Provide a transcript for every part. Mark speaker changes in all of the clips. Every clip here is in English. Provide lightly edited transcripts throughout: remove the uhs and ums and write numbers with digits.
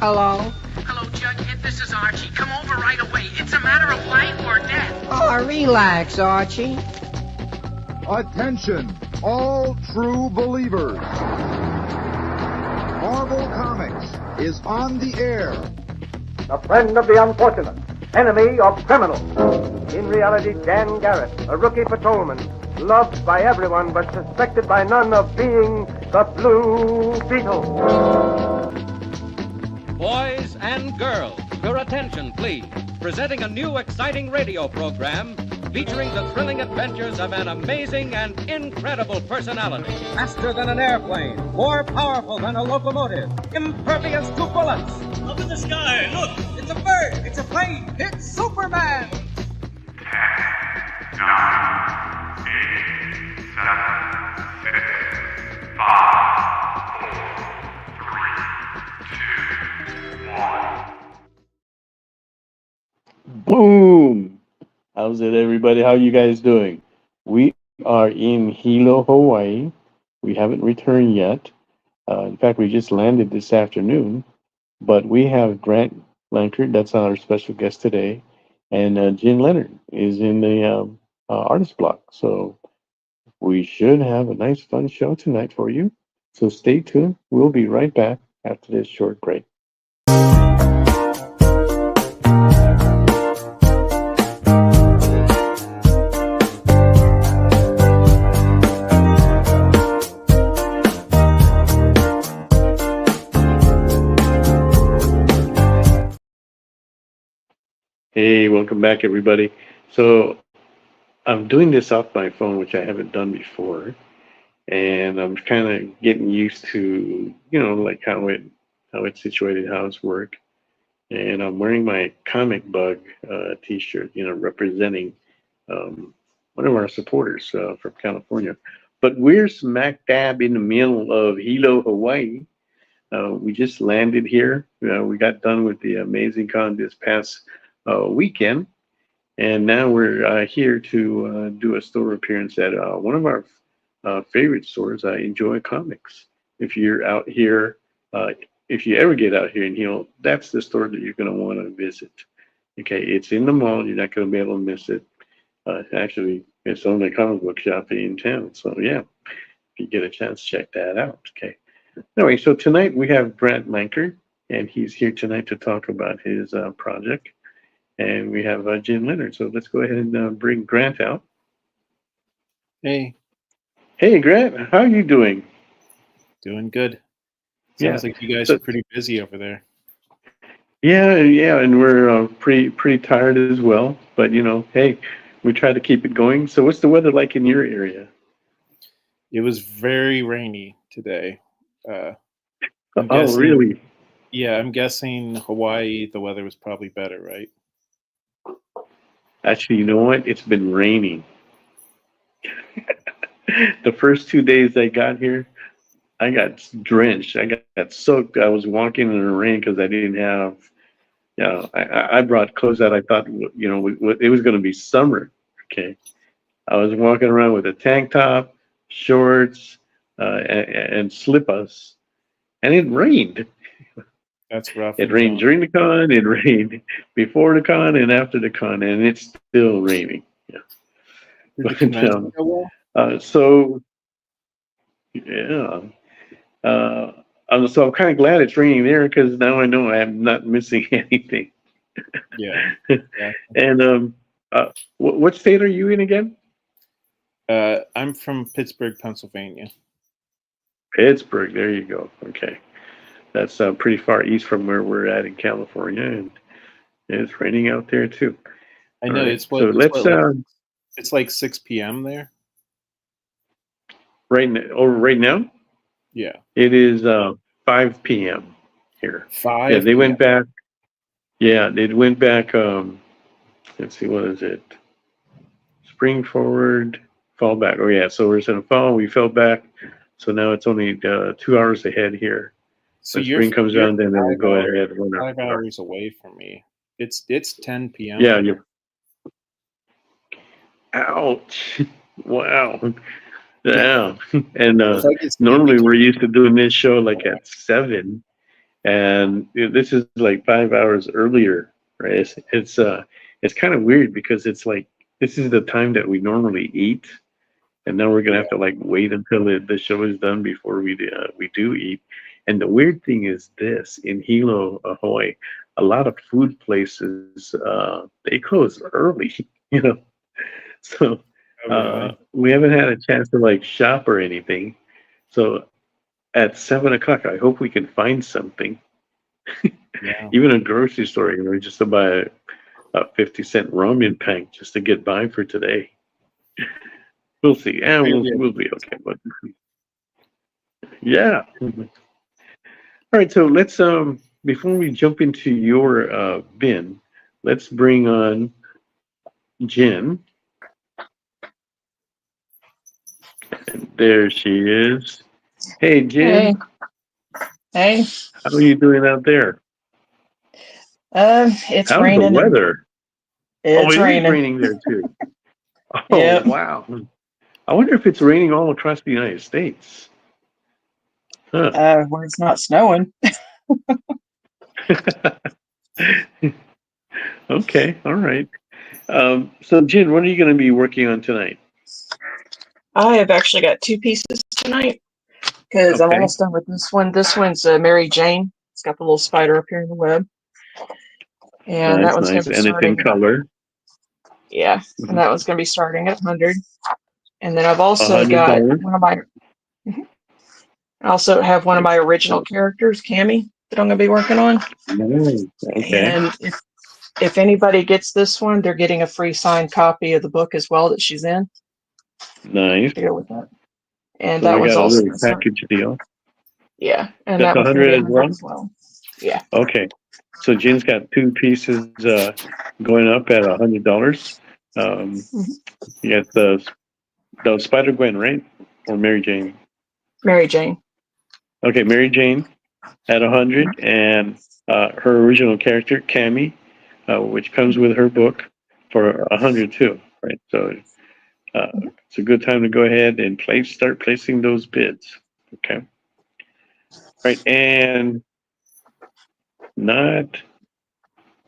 Speaker 1: Hello?
Speaker 2: Hello, Jughead. This is Archie. Come over right away. It's a matter of life or death.
Speaker 1: Oh, relax, Archie.
Speaker 3: Attention, all true believers. Marvel Comics is on the air.
Speaker 4: The friend of the unfortunate, enemy of criminals. In reality, Dan Garrett, a rookie patrolman, loved by everyone but suspected by none of being the Blue Beetle.
Speaker 5: Boys and girls, your attention, please. Presenting a new exciting radio program featuring the thrilling adventures of an amazing and incredible personality.
Speaker 6: Faster than an airplane, more powerful than a locomotive, impervious to bullets.
Speaker 7: Up in the sky, look!
Speaker 6: It's a bird, it's a plane, it's Superman!
Speaker 8: 10, 9, 8, 7, 6, 5, 4, 3, 2, 1.
Speaker 9: Boom! How's it, everybody? How you guys doing? We are in Hilo, Hawaii. We haven't returned yet. In fact, we just landed this afternoon. But we have Grant Lankard, that's our special guest today, and Jen Leonard is in the artist block. So we should have a nice, fun show tonight for you. So stay tuned. We'll be right back after this short break. Hey, welcome back, everybody. So I'm doing this off my phone, which I haven't done before, and I'm kind of getting used to, like how it's situated, how it's work. And I'm wearing my Comic Bug T-shirt, representing one of our supporters from California. But we're smack dab in the middle of Hilo, Hawaii. We just landed here. We got done with the Amazing Con this past weekend, and now we're here to do a store appearance at one of our favorite stores, Enjoy Comics. If you're out here, if you ever get out here in Hilo, that's the store that you're going to want to visit. Okay, it's in the mall. You're not going to be able to miss it. Actually, it's the only comic book shop in town. So yeah, if you get a chance, check that out. Okay. Anyway, so tonight we have Grant Lankard, and he's here tonight to talk about his project. And we have Jen Leonard. So let's go ahead and bring Grant out.
Speaker 10: Hey.
Speaker 9: Hey, Grant. How are you doing?
Speaker 10: Doing good. Sounds like you guys are pretty busy over there.
Speaker 9: Yeah, and we're pretty tired as well. But, hey, we try to keep it going. So what's the weather like in your area?
Speaker 10: It was very rainy today.
Speaker 9: Really?
Speaker 10: Yeah, I'm guessing Hawaii, the weather was probably better, right?
Speaker 9: Actually, you know what? It's been raining. The first 2 days I got here, I got drenched. I got soaked. I was walking in the rain because I didn't have, I brought clothes that I thought, it was going to be summer. Okay. I was walking around with a tank top, shorts, and slip-ons, and it rained.
Speaker 10: That's rough.
Speaker 9: It rained during the con, it rained before the con, and after the con, and it's still raining. Yeah. So I'm kind of glad it's raining there because now I know I'm not missing anything.
Speaker 10: Yeah.
Speaker 9: And what state are you in again?
Speaker 10: I'm from Pittsburgh, Pennsylvania.
Speaker 9: Pittsburgh, there you go. Okay. That's pretty far east from where we're at in California, and it's raining out there too.
Speaker 10: I know.
Speaker 9: Right.
Speaker 10: It's like 6 p.m. there.
Speaker 9: Right now?
Speaker 10: Yeah.
Speaker 9: It is 5 p.m. here.
Speaker 10: 5?
Speaker 9: Yeah, they went back. Yeah, they went back. Let's see, what is it? Spring forward, fall back. Oh yeah, so we're in the fall. We fell back, so now it's only 2 hours ahead here.
Speaker 10: So
Speaker 9: spring comes around, then we'll go ahead.
Speaker 10: 5 hours away from me. It's 10 p.m.
Speaker 9: Yeah, you're. Ouch! Wow. Yeah, and normally we're used to doing this show like at 7, and this is like 5 hours earlier, right? It's kind of weird because it's like this is the time that we normally eat, and now we're gonna have to like wait until the show is done before we do eat. And the weird thing is this: in Hilo, Ahoy, a lot of food places they close early, you know. So
Speaker 10: Oh, really?
Speaker 9: we haven't had a chance to like shop or anything. So at 7 o'clock, I hope we can find something,
Speaker 10: Yeah.
Speaker 9: even a grocery store, just to buy a 50-cent ramen pack just to get by for today. We'll see. Yeah, we'll be okay. But yeah. All right. So let's before we jump into your bin, let's bring on Jen. There she is. Hey,
Speaker 7: Hey,
Speaker 9: Jen.
Speaker 7: hey.
Speaker 9: How are you doing out there?
Speaker 7: It's
Speaker 9: How's the
Speaker 7: raining and
Speaker 9: weather? Oh,
Speaker 7: it's
Speaker 9: it is
Speaker 7: raining.
Speaker 9: raining there too. Oh,
Speaker 7: Yep.
Speaker 9: wow. I wonder if it's raining all across the United States. Huh.
Speaker 7: Where it's not snowing.
Speaker 9: Okay. All right. So, Jen, what are you going to be working on tonight?
Speaker 7: I have actually got two pieces tonight because I'm
Speaker 9: Okay.
Speaker 7: almost done with this one. This one's Mary Jane. It's got the little spider up here in the web, and that
Speaker 9: Nice,
Speaker 7: one's going
Speaker 9: nice.
Speaker 7: to be
Speaker 9: And it's in
Speaker 7: starting.
Speaker 9: color.
Speaker 7: Yeah, and
Speaker 9: Mhm.
Speaker 7: that one's going to be starting at 100. And then I've also got
Speaker 9: $100.
Speaker 7: one of my. Mhm. I also have one of my original characters, Cammy, that I'm going to be working on.
Speaker 9: Nice. Okay.
Speaker 7: And if anybody gets this one, they're getting a free signed copy of the book as well that she's in
Speaker 9: Nice.
Speaker 7: to go with that. And
Speaker 9: So
Speaker 7: that
Speaker 9: we
Speaker 7: one's
Speaker 9: got a
Speaker 7: also
Speaker 9: little
Speaker 7: going to start.
Speaker 9: package deal.
Speaker 7: Yeah, and
Speaker 9: That's
Speaker 7: that one's going to be
Speaker 9: 100 as
Speaker 7: 100
Speaker 9: well?
Speaker 7: as well. Yeah.
Speaker 9: Okay. So Jen's got two pieces going up at $100.
Speaker 7: Mhm.
Speaker 9: You got the Spider Gwen, right? Or Mary Jane?
Speaker 7: Mary Jane.
Speaker 9: Okay, Mary Jane at 100, and her original character Cammy, which comes with her book, for 100 too. Right. So it's a good time to go ahead and start placing those bids. Okay. Right. And not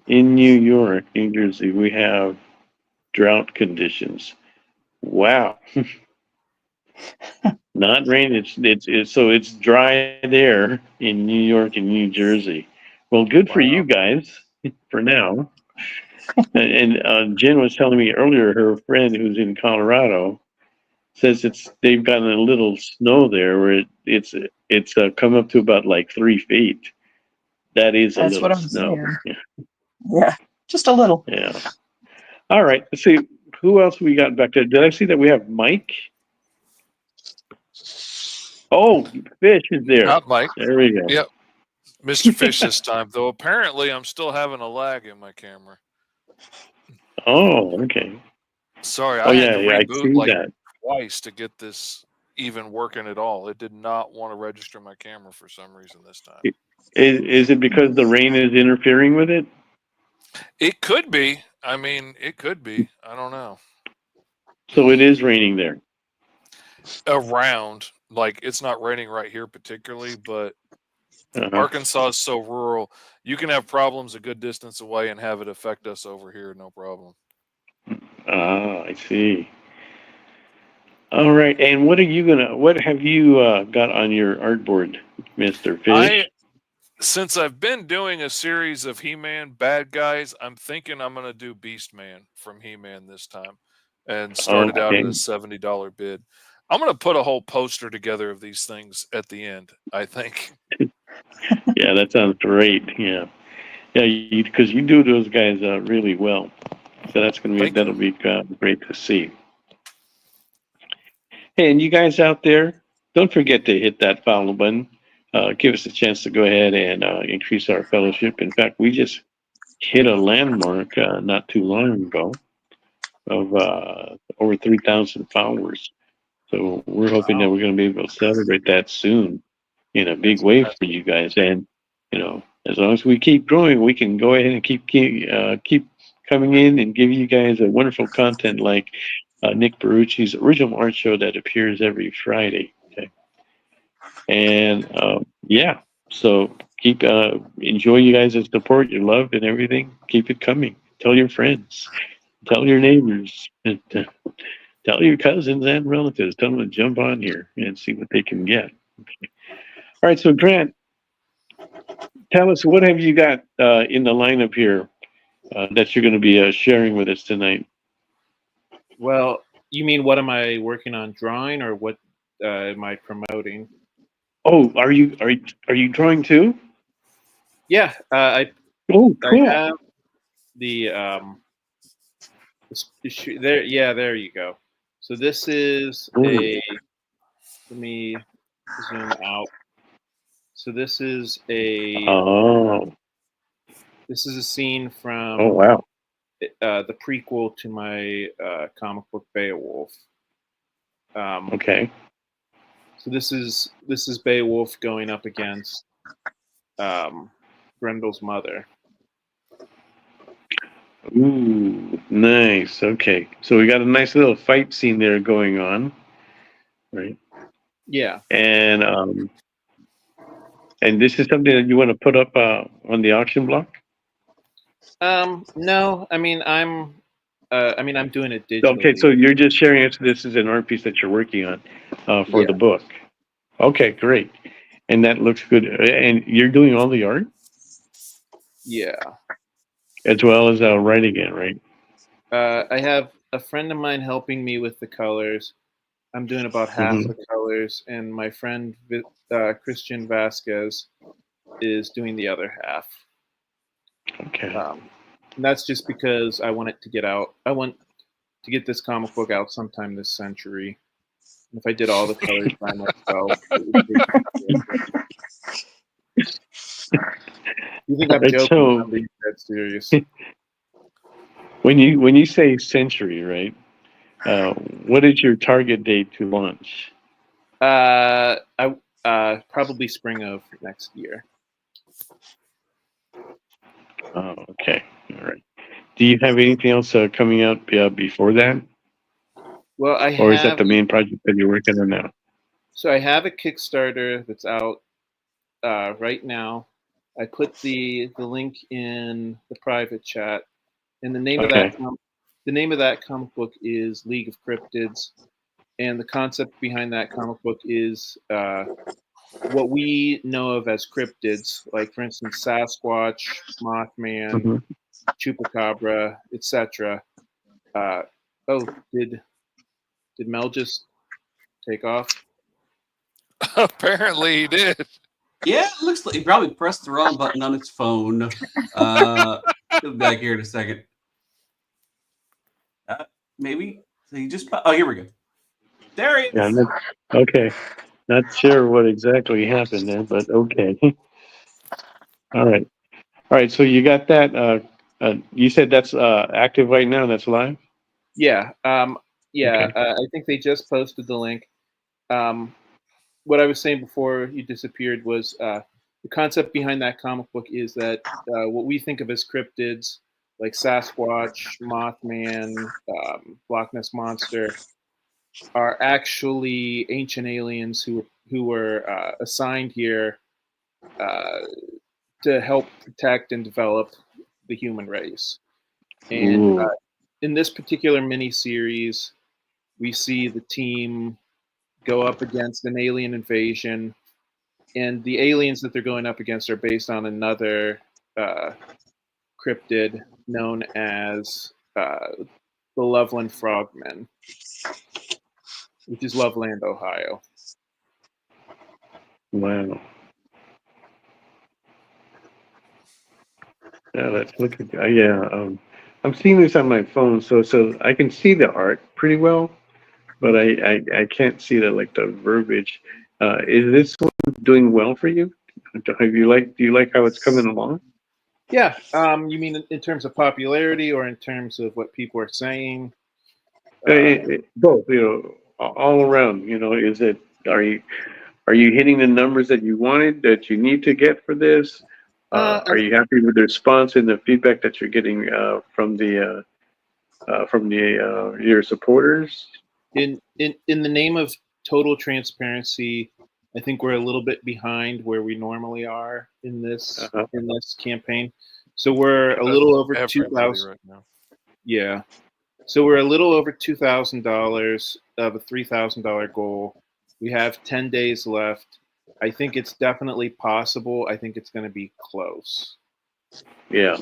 Speaker 9: in New York, New Jersey, we have drought conditions. Wow. Not rain. It's dry there in New York and New Jersey. Well, good for you
Speaker 10: Wow.
Speaker 9: guys for now. And Jen was telling me earlier, her friend who's in Colorado says they've gotten a little snow there where it's come up to about like 3 feet. That is a
Speaker 7: That's what
Speaker 9: little
Speaker 7: I'm
Speaker 9: snow.
Speaker 7: saying. Yeah, just a little.
Speaker 9: Yeah. All right. Let's see who else we got back there. Did I see that we have Mike? Oh, Fish is there.
Speaker 11: Not Mike.
Speaker 9: There we go.
Speaker 11: Yep. Mr. Fish this time, though apparently I'm still having a lag in my camera.
Speaker 9: Oh, okay.
Speaker 11: Sorry,
Speaker 9: Oh
Speaker 11: I had to
Speaker 9: yeah, I
Speaker 11: reboot
Speaker 9: see
Speaker 11: like
Speaker 9: that.
Speaker 11: twice to get this even working at all. It did not want to register my camera for some reason this time.
Speaker 9: Is it because the rain is interfering with it?
Speaker 11: It could be. I mean, it could be. I don't know.
Speaker 9: So it is raining there.
Speaker 11: Around, like it's not raining right here particularly, but Arkansas is so rural. You can have problems a good distance away and have it affect us over here, no problem.
Speaker 9: Ah, I see. All right. And what have you got on your artboard, Mr. Fish?
Speaker 11: Since I've been doing a series of He-Man bad guys, I'm thinking I'm going to do Beast-Man from He-Man this time and start it out at a
Speaker 9: Okay.
Speaker 11: $70 bid. I'm going to put a whole poster together of these things at the end, I think.
Speaker 9: Yeah, that sounds great. Yeah. Yeah, because you do those guys really well. So that'll be great to see. Hey, and you guys out there, don't forget to hit that follow button. Give us a chance to go ahead and increase our fellowship. In fact, we just hit a landmark not too long ago of over 3,000 followers. So we're hoping that we're going to be able to celebrate that soon in a big way for you guys. And as long as we keep growing, we can go ahead and keep coming in and give you guys a wonderful content like Nick Barucci's original art show that appears every Friday. Okay, and yeah, so keep enjoy you guys' support, your love, and everything. Keep it coming. Tell your friends, tell your neighbors, and tell your cousins and relatives. Tell them to jump on here and see what they can get. All right, so Grant, tell us what have you got in the lineup here that you're going to be sharing with us tonight.
Speaker 10: Well, you mean what am I working on drawing, or what am I promoting?
Speaker 9: Oh, are you drawing too?
Speaker 10: Yeah, I
Speaker 9: Oh, cool.
Speaker 10: I have the there. Yeah, there you go. So this is a. Let me zoom out. So this is a.
Speaker 9: Oh.
Speaker 10: This is a scene from.
Speaker 9: Oh wow.
Speaker 10: The prequel to my comic book Beowulf.
Speaker 9: Okay.
Speaker 10: So this is Beowulf going up against Grendel's mother.
Speaker 9: Ooh, nice. Okay, so we got a nice little fight scene there going on, right?
Speaker 10: Yeah.
Speaker 9: And this is something that you want to put up on the auction block?
Speaker 10: No, I mean I'm doing it digitally.
Speaker 9: Okay, so you're just sharing it. So this is an art piece that you're working on for the book. Okay, great. And that looks good. And you're doing all the art?
Speaker 10: Yeah.
Speaker 9: As well as writing it, right?
Speaker 10: I have a friend of mine helping me with the colors. I'm doing about half the colors, and my friend Christian Vasquez is doing the other half.
Speaker 9: Okay.
Speaker 10: And that's just because I want it to get out. I want to get this comic book out sometime this century. And if I did all the colors by myself, you think I'm joking?
Speaker 9: So,
Speaker 10: I'm being dead serious.
Speaker 9: When you say century, right? What is your target date to launch?
Speaker 10: Probably spring of next year.
Speaker 9: Oh, okay. All right. Do you have anything else coming out before that?
Speaker 10: Well,
Speaker 9: or is that the main project that you're working on now?
Speaker 10: So I have a Kickstarter that's out right now. I put the link in the private chat, and the name of that comic book is League of Cryptids, and the concept behind that comic book is what we know of as cryptids, like for instance Sasquatch, Mothman, Chupacabra, etc. Did Mel just take off?
Speaker 11: Apparently he did.
Speaker 12: Yeah, it looks like he probably pressed the wrong button on his phone. He'll be back here in a second. Maybe. So he just. Oh, here we go. There he is.
Speaker 9: Yeah, okay. Not sure what exactly happened there, but okay. All right. All right. So you got that. You said that's active right now. That's live.
Speaker 10: Yeah.
Speaker 9: Okay.
Speaker 10: I think they just posted the link. What I was saying before you disappeared was the concept behind that comic book is that what we think of as cryptids, like Sasquatch, Mothman, Loch Ness Monster, are actually ancient aliens who were assigned here to help protect and develop the human race. And in this particular mini-series, we see the team go up against an alien invasion, and the aliens that they're going up against are based on another cryptid known as the Loveland Frogmen, which is Loveland, Ohio.
Speaker 9: Wow. Yeah, let's look at. I'm seeing this on my phone, so I can see the art pretty well, but I can't see the verbiage. Is this one doing well for you? Do you like how it's coming along?
Speaker 10: Yeah. You mean in terms of popularity or in terms of what people are saying?
Speaker 9: Both. All around. Is it? Are you hitting the numbers that you wanted, that you need to get for this? Are you happy with the response and the feedback that you're getting from your supporters?
Speaker 10: In the name of total transparency, I think we're a little bit behind where we normally are in this campaign. So we're a little over $2,000
Speaker 11: right now.
Speaker 10: Yeah. So we're a little over $2,000 of a $3,000 goal. We have 10 days left. I think it's definitely possible. I think it's going to be close.
Speaker 9: Yeah.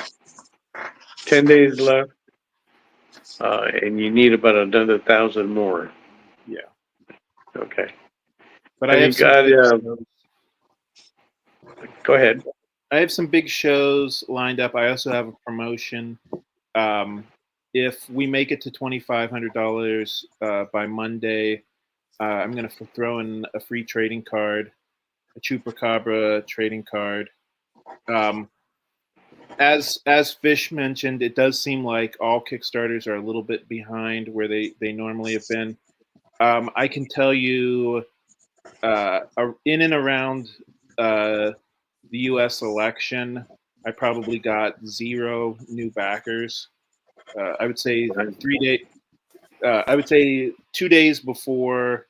Speaker 9: 10 days left. And you need about another 1,000 more.
Speaker 10: Yeah.
Speaker 9: Okay.
Speaker 10: But
Speaker 9: Have
Speaker 10: I have
Speaker 9: you
Speaker 10: some
Speaker 9: got,
Speaker 10: big shows.
Speaker 9: Go ahead.
Speaker 10: I have some big shows lined up. I also have a promotion. If we make it to $2,500 by Monday, I'm going to throw in a free trading card, a Chupacabra trading card. As Fish mentioned, it does seem like all Kickstarters are a little bit behind where they normally have been. I can tell you, in and around the U.S. election, I probably got 0 new backers. I would say 3 days. I would say 2 days before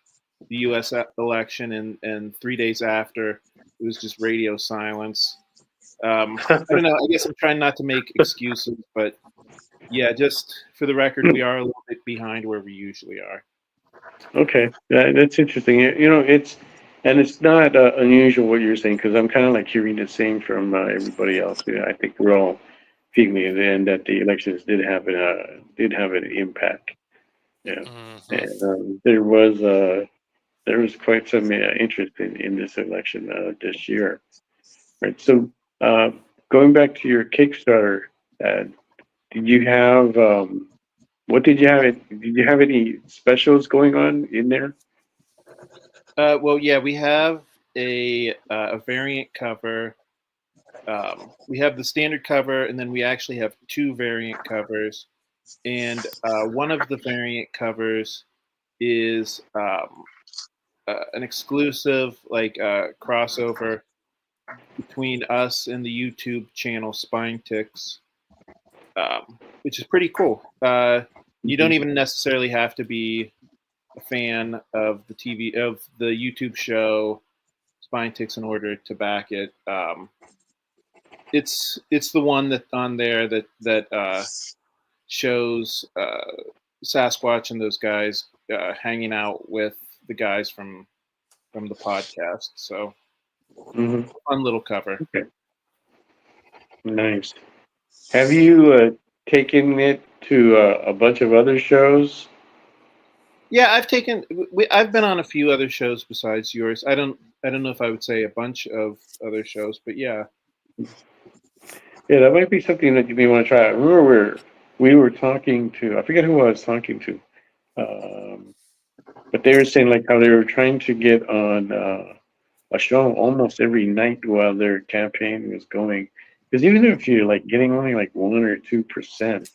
Speaker 10: the U.S. election and 3 days after, it was just radio silence. I don't know. I guess I'm trying not to make excuses, but yeah, just for the record, we are a little bit behind where we usually are.
Speaker 9: Okay, that's interesting. It's not unusual what you're saying, because I'm kind of like hearing the same from everybody else. I think we're all feeling it, and that the elections did have an impact. Yeah, and there was quite some interest in this election this year. Right. So going back to your Kickstarter, did you have what did you have? Did you have any specials going on in there?
Speaker 10: Well, yeah, we have a variant cover. We have the standard cover, and then we actually have 2 variant covers. And one of the variant covers is an exclusive, like crossover between us and the YouTube channel Spine Ticks, which is pretty cool. You don't even necessarily have to be a fan of the YouTube show Spine Ticks in order to back it. It's the one that on there that shows Sasquatch and those guys hanging out with the guys from the podcast. So fun little cover.
Speaker 9: Okay. Nice. Have you taken it to a bunch of other shows?
Speaker 10: Yeah, I've been on a few other shows besides yours. I don't know if I would say a bunch of other shows, but yeah.
Speaker 9: Yeah, that might be something that you may want to try. I remember we were talking to, I forget who I was talking to, but they were saying like how they were trying to get on a show almost every night while their campaign was going. Because even if you're like getting only like 1 or 2%,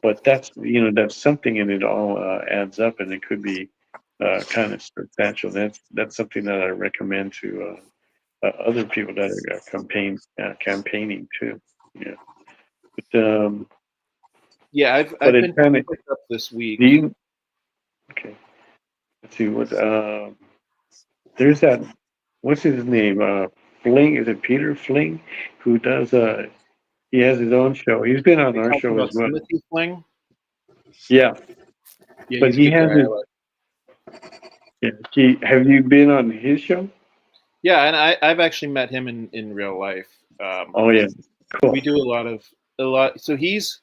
Speaker 9: but that's something, and it all adds up, and it could be kind of substantial. That's something that I recommend to other people that are campaigning too. Yeah, but
Speaker 10: yeah, I've
Speaker 9: but
Speaker 10: been
Speaker 9: it kind of
Speaker 10: up this week.
Speaker 9: Okay, let's see what there's that. What's his name? Fling, is it Peter Fling, who does he has his own show. He's been on our show as well.
Speaker 10: Timothy Fling?
Speaker 9: Yeah.
Speaker 10: Yeah,
Speaker 9: But
Speaker 10: he's
Speaker 9: he
Speaker 10: a good
Speaker 9: has
Speaker 10: guy.
Speaker 9: Have you been on his show?
Speaker 10: Yeah, and I've actually met him in real life.
Speaker 9: Oh yeah, cool.
Speaker 10: We do a lot. So he's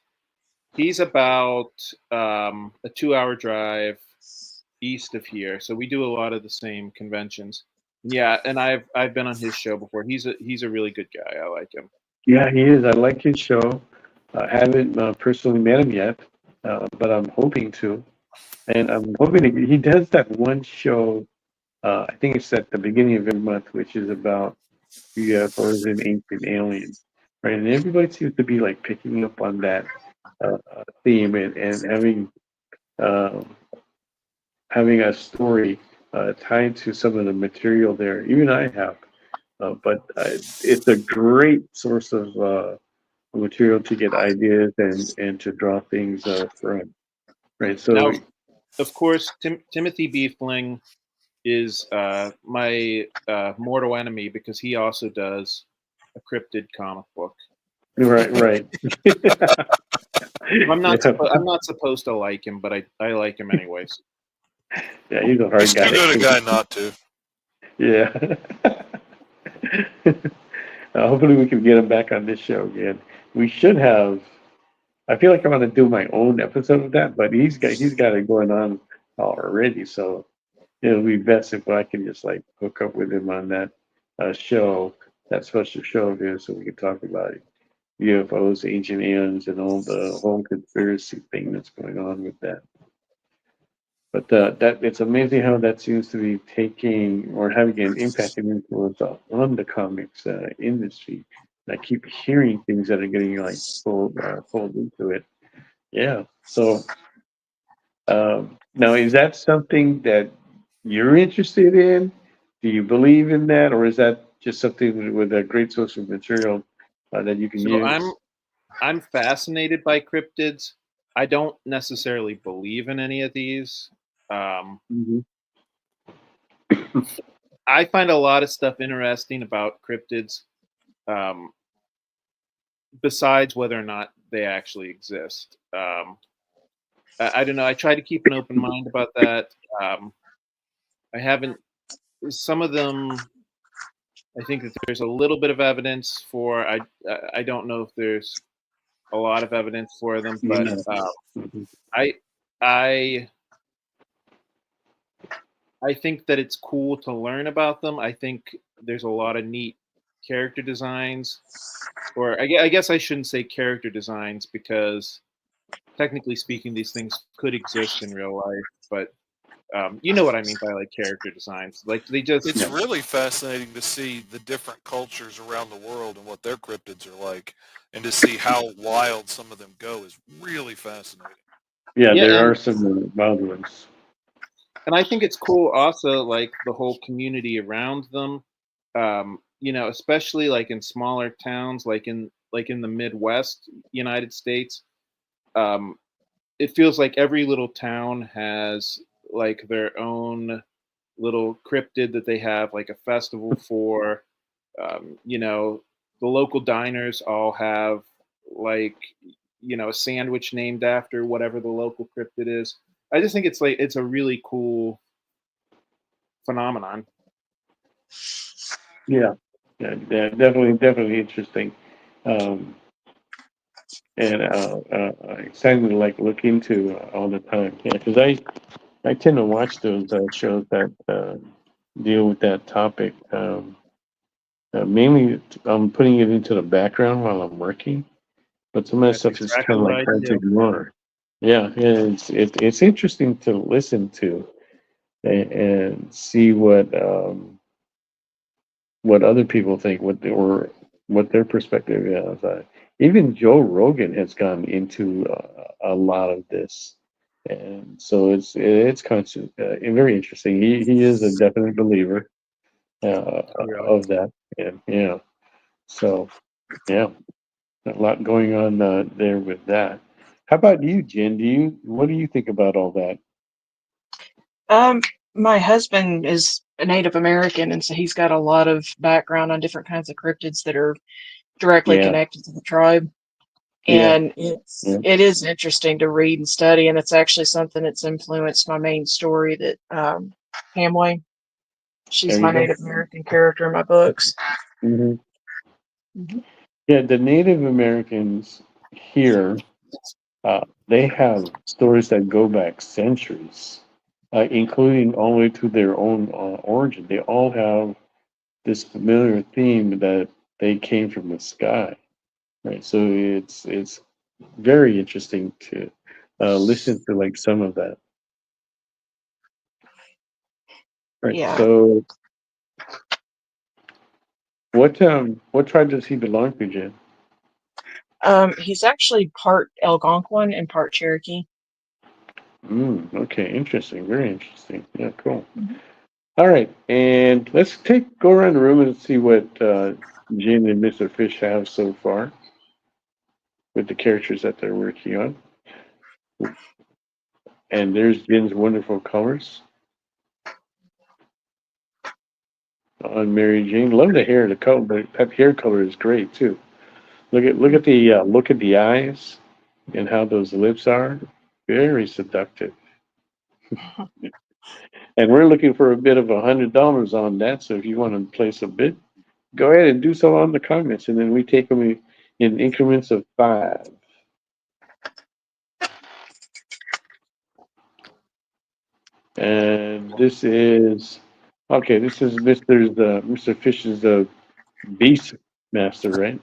Speaker 10: about a 2-hour drive east of here. So we do a lot of the same conventions. Yeah, and I've been on his show before. He's a really good guy. I like him.
Speaker 9: Yeah, he is. I like his show. I haven't personally met him yet, but I'm hoping to. And I'm hoping he does that one show. I think it's at the beginning of every month, which is about UFOs and ancient aliens, right? And everybody seems to be like picking up on that theme and having a story tied to some of the material there. Even I have, but it's a great source of material to get ideas and to draw things from, right? So
Speaker 10: now, of course, Timothy B. Fling is my mortal enemy because he also does a cryptid comic book.
Speaker 9: Right.
Speaker 10: I'm not.
Speaker 9: Yeah.
Speaker 10: I'm not supposed to like him, but I like him anyways.
Speaker 9: Yeah, he's a hard
Speaker 11: He's
Speaker 9: guy.
Speaker 11: too good a guy not to.
Speaker 9: Yeah. Hopefully we can get him back on this show again. We should have. I feel like I'm going to do my own episode of that, but he's got it going on already. So it'll be best if I can just like hook up with him on that show, that special show of his, so we can talk about it. UFOs, ancient aliens, and all the whole conspiracy thing that's going on with that. But that it's amazing how that seems to be taking or having an impact and influence on the comics industry. And I keep hearing things that are getting like pulled into it. Yeah. So now, is that something that you're interested in? Do you believe in that, or is that just something with a great source of material that you can
Speaker 10: So
Speaker 9: use?
Speaker 10: I'm fascinated by cryptids. I don't necessarily believe in any of these.
Speaker 9: Mm-hmm.
Speaker 10: I find a lot of stuff interesting about cryptids, um, besides whether or not they actually exist. I don't know. I try to keep an open mind about that. I haven't. Some of them, I think that there's a little bit of evidence for. I don't know if there's a lot of evidence for them, but
Speaker 9: Yeah. Mm-hmm.
Speaker 10: I I I think that it's cool to learn about them. I think there's a lot of neat character designs, or I guess I shouldn't say character designs because technically speaking, these things could exist in real life. But you know what I mean by like character designs. Like they just
Speaker 11: It's really fascinating to see the different cultures around the world and what their cryptids are like, and to see how wild some of them go is really fascinating.
Speaker 9: Yeah,
Speaker 10: yeah,
Speaker 9: there are some wild ones.
Speaker 10: and I think it's cool also like the whole community around them. Especially like in smaller towns, like in the Midwest United States. Um, it feels like every little town has like their own little cryptid that they have like a festival for. The local diners all have like a sandwich named after whatever the local cryptid is. I just think it's a really cool phenomenon.
Speaker 9: Yeah, yeah, definitely interesting. Um, and exciting to like look into all the time. Yeah, because I tend to watch those shows that deal with that topic. Mainly, I'm putting it into the background while I'm working, but some of that
Speaker 10: That's
Speaker 9: stuff is
Speaker 10: exactly
Speaker 9: kind of
Speaker 10: what
Speaker 9: like
Speaker 10: I
Speaker 9: hard to
Speaker 10: do.
Speaker 9: ignore. Yeah, it's interesting to listen to and see what other people think, what their perspective is. Even Joe Rogan has gone into a lot of this, and so it's conscious, very interesting. He is a definite believer
Speaker 10: Really.
Speaker 9: of that, and yeah, so yeah, a lot going on there with that. How about you, Jen? What do you think about all that?
Speaker 7: Um, my husband is a Native American, and so he's got a lot of background on different kinds of cryptids that are directly
Speaker 9: Yeah,
Speaker 7: connected to the tribe.
Speaker 9: yeah,
Speaker 7: And
Speaker 9: yeah.
Speaker 7: it is interesting to read and study, and it's actually something that's influenced my main story that Hamway. She's
Speaker 9: There
Speaker 7: my
Speaker 9: you go.
Speaker 7: Native American character in my books.
Speaker 9: Hmm.
Speaker 7: Hmm.
Speaker 9: Yeah, the Native Americans here, they have stories that go back centuries, including all the way to their own origin. They all have this familiar theme that they came from the sky, right? So it's very interesting to listen to like some of that. Right.
Speaker 7: Yeah.
Speaker 9: So what tribe does he belong to, Jen?
Speaker 7: He's actually part Algonquin and part Cherokee.
Speaker 9: Okay, interesting. Very interesting. Yeah, cool.
Speaker 7: Mhm.
Speaker 9: All right, and let's go around the room and see what Jen and Mr. Fish have so far with the characters that they're working on. And there's Jen's wonderful colors. on Mary Jane. Love the hair. The color, that hair color is great too. Look at the eyes and how those lips are. Very seductive. And we're looking for a bid of $100 on that. So if you want to place a bid, go ahead and do so on the comments, and then we take them in increments of 5. And this is okay. This is Mr. Fish's Beast Master, right?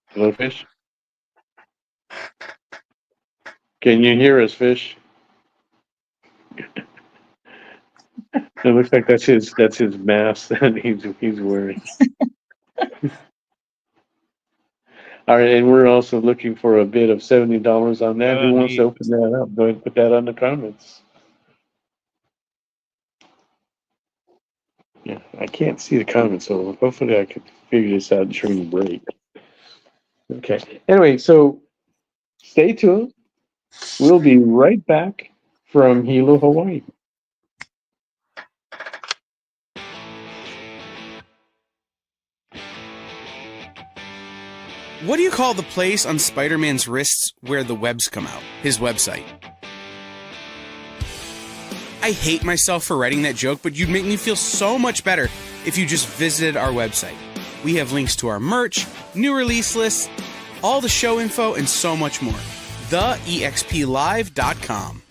Speaker 9: Hello, Fish. Can you hear us, Fish? It looks like that's his mask that he's wearing. All right, and we're also looking for a bid of $70 on that. Who wants to open that up? Go ahead and put that on the comments. Yeah, I can't see the comments, so hopefully I can figure this out during the break. Okay. Anyway, so stay tuned. We'll be right back from Hilo, Hawaii.
Speaker 13: What do you call the place on Spider-Man's wrists where the webs come out? His website. I hate myself for writing that joke, but you'd make me feel so much better if you just visited our website. We have links to our merch, new release lists, all the show info, and so much more. TheEXPLive.com.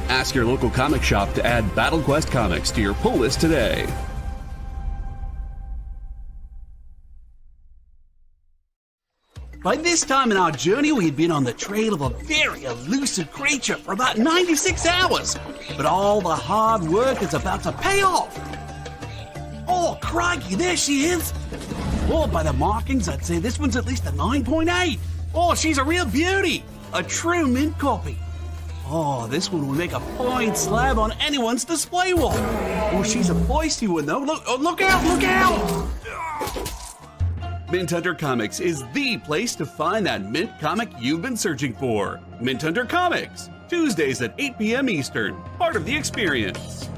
Speaker 14: Ask your local comic shop to add Battle Quest comics to your pull list today.
Speaker 15: By this time in our journey, we had been on the trail of a very elusive creature for about 96 hours. But all the hard work is about to pay off. Oh, crikey, there she is. Oh, by the markings, I'd say this one's at least a 9.8. Oh, she's a real beauty. A true mint copy. Oh, this one will make a fine slab on anyone's display wall. Oh, she's a feisty one, though. Look out, look out!
Speaker 14: Mint Hunter Comics is the place to find that mint comic you've been searching for. Mint Hunter Comics, Tuesdays at 8 p.m. Eastern, part of the experience.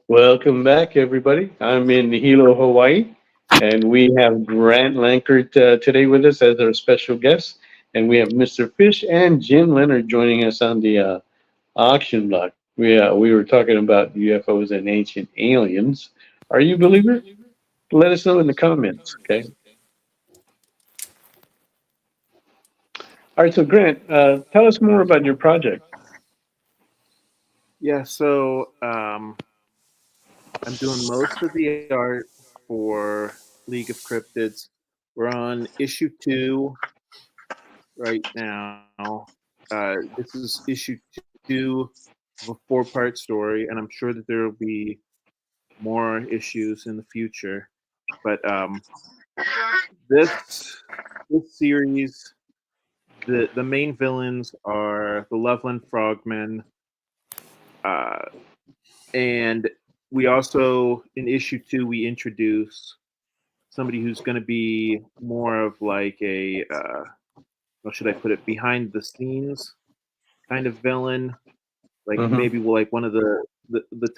Speaker 9: Welcome back, everybody. I'm in Hilo, Hawaii, and we have Grant Lankert today with us as our special guest, and we have Mr. Fish and Jim Leonard joining us on the auction block. We were talking about UFOs and ancient aliens. Are you a believer? Let us know in the comments, okay? All right, so Grant, tell us more about your project.
Speaker 10: Yeah, so I'm doing most of the art for League of Cryptids. We're on issue 2 right now. This is issue 2 of a 4-part story, and I'm sure that there will be more issues in the future. But this series, the main villains are the Loveland Frogmen, and we also, in issue 2, we introduce somebody who's going to be more of like a, how should I put it, behind the scenes kind of villain. Like maybe like one of the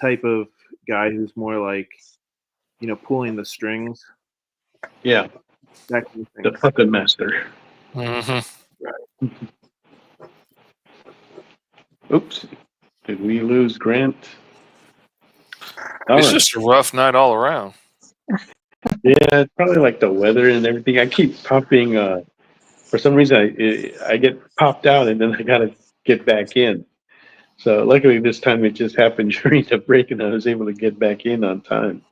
Speaker 10: type of guy who's more like, pulling the strings.
Speaker 9: Yeah.
Speaker 10: That kind of thing.
Speaker 9: The puppet master.
Speaker 10: Right.
Speaker 9: Oops. Did we lose Grant?
Speaker 11: It's just a rough night all around.
Speaker 9: Yeah, it's probably like the weather and everything. I keep popping. For some reason, I get popped out and then I gotta get back in. So luckily this time it just happened during the break and I was able to get back in on time.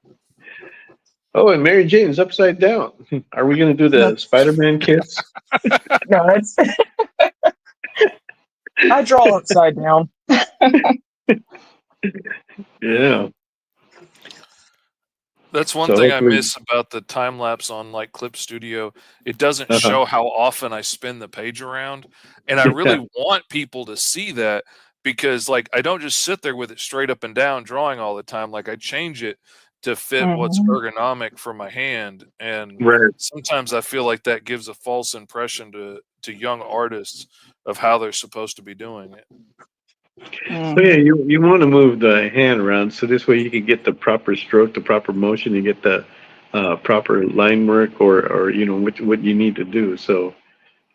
Speaker 9: Oh, and Mary Jane's upside down. Are we going to do the Spider-Man kiss?
Speaker 7: No, it's. I draw upside down.
Speaker 9: Yeah.
Speaker 11: That's one
Speaker 9: So
Speaker 11: thing I
Speaker 9: hopefully-
Speaker 11: miss about the time lapse on like Clip Studio. It doesn't
Speaker 9: Uh-huh.
Speaker 11: show how often I spin the page around, and I really want people to see that because like I don't just sit there with it straight up and down drawing all the time. Like I change it to fit what's ergonomic for my hand, and sometimes I feel like that gives a false impression to young artists of how they're supposed to be doing it.
Speaker 9: So yeah, you want to move the hand around so this way you can get the proper stroke, the proper motion, and get the proper line work or what you need to do. So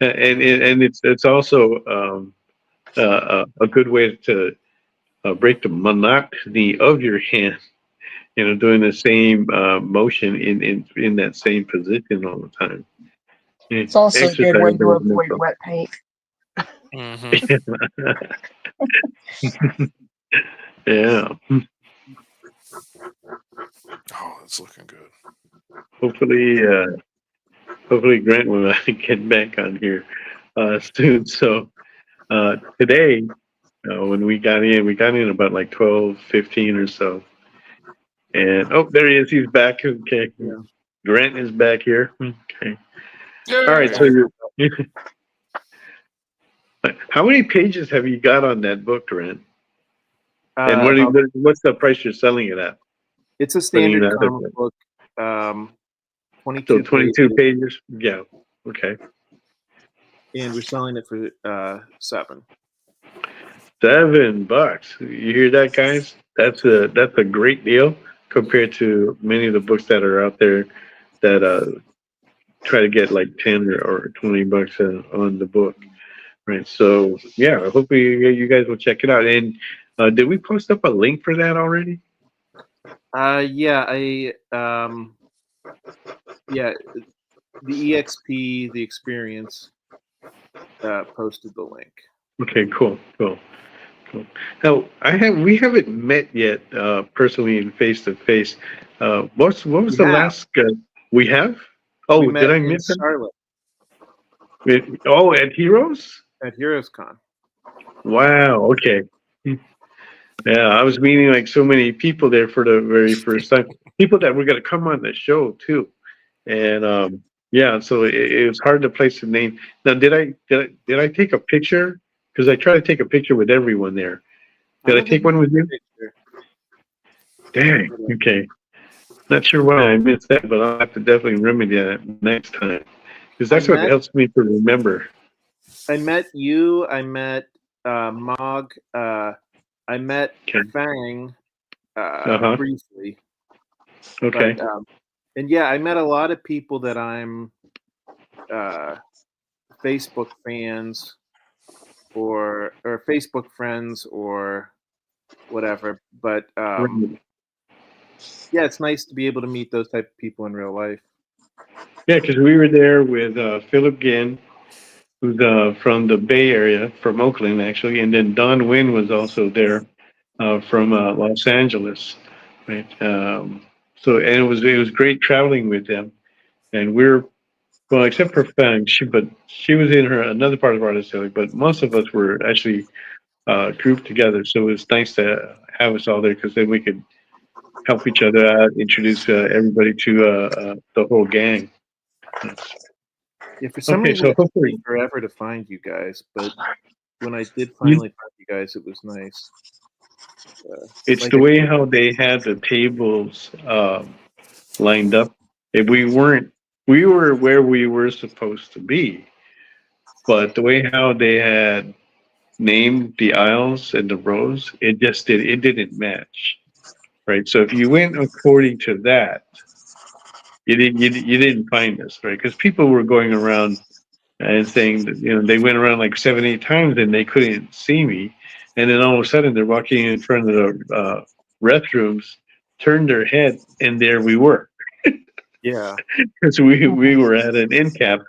Speaker 9: and it's also a good way to break the monotony of your hand. Doing the same motion in that same position all the time.
Speaker 7: It's also a good way to
Speaker 9: Exercise
Speaker 7: avoid wet paint.
Speaker 9: Yeah.
Speaker 11: Oh, that's looking good.
Speaker 9: Hopefully Grant will get back on here soon. So today, when we got in about like 12:15 or so. And there he is. He's back. Okay. Yeah. Grant is back here. Okay. All right. So how many pages have you got on that book, Grant? And what's the price you're selling it at?
Speaker 10: It's a standard comic book. 22
Speaker 9: so 22 pages. Yeah. Okay.
Speaker 10: And we're selling it for $7.
Speaker 9: $7. You hear that, guys? That's a great deal compared to many of the books that are out there that try to get like $10 or $20 on the book. Right. So yeah, hopefully you guys will check it out. And did we post up a link for that already?
Speaker 10: The EXP, the experience, posted the link.
Speaker 9: Okay, cool. Now we haven't met yet personally and face to face. What was the last? We have. Oh, did I miss it?
Speaker 10: Charlotte.
Speaker 9: At Heroes.
Speaker 10: At Heroes Con.
Speaker 9: Wow. Okay. Yeah, I was meeting like so many people there for the very first time. People that were going to come on the show too, and yeah, so it was hard to place a name. Now, did I take a picture? Because I try to take a picture with everyone there. Did I take one with you? Dang. Okay. Not sure why I missed that, but I'll have to definitely remedy that next time. Because that's what helps me to remember.
Speaker 10: I met you. I met Mog. I met Fang briefly.
Speaker 9: Okay.
Speaker 10: But, and yeah, I met a lot of people that I'm Facebook fans or Facebook friends or whatever. But yeah, it's nice to be able to meet those type of people in real life.
Speaker 9: Yeah, because we were there with Philip Ginn, who's from the Bay Area, from Oakland actually, and then Don Wynn was also there from Los Angeles, right? So and it was great traveling with them, and well, except for Fang, she was in another part of Artist Alley, but most of us were actually grouped together. So it was nice to have us all there because then we could help each other out, introduce everybody to the whole gang.
Speaker 10: Yeah, for some reason, it took me forever to find you guys, but when I did finally find you guys, it was nice.
Speaker 9: It's
Speaker 10: like
Speaker 9: the way how they had the tables lined up. If we were where we were supposed to be, but the way how they had named the aisles and the rows, it didn't match, right? So if you went according to that, you didn't find us, right? Because people were going around and saying that they went around like 7, 8 times and they couldn't see me, and then all of a sudden they're walking in front of the restrooms, turned their head, and there we were,
Speaker 10: yeah.
Speaker 9: because we were at an end cap.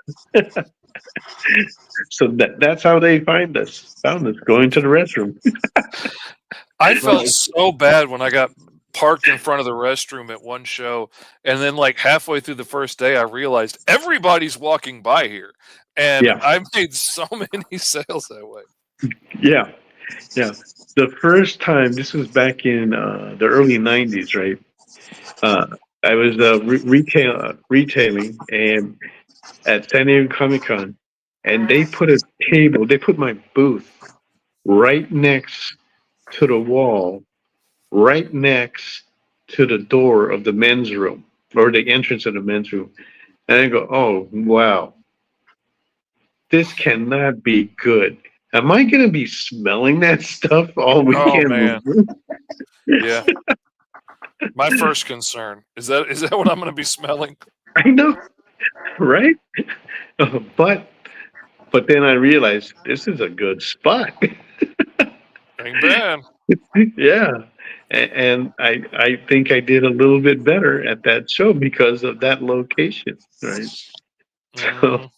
Speaker 9: So that's how they found us going to the restroom.
Speaker 11: I felt so bad when I got parked in front of the restroom at one show, and then like halfway through the first day, I realized everybody's walking by here, and
Speaker 9: Yeah.
Speaker 11: I made so many sales that way.
Speaker 9: Yeah, yeah. The first time, this was back in the early '90s, right? Uh, I was retailing and at San Diego Comic Con, and they put my booth right next to the wall, right next to the door of the men's room or the entrance of the men's room. And I go, oh, wow, this cannot be good. Am I going to be smelling that stuff all
Speaker 11: Oh
Speaker 9: weekend
Speaker 11: man,
Speaker 9: long?
Speaker 11: yeah. My first concern is that what I'm going to be smelling?
Speaker 9: I know, right? But then I realized this is a good spot.
Speaker 11: Ain't bad.
Speaker 9: Yeah. And I think I did a little bit better at that show because of that location, right? So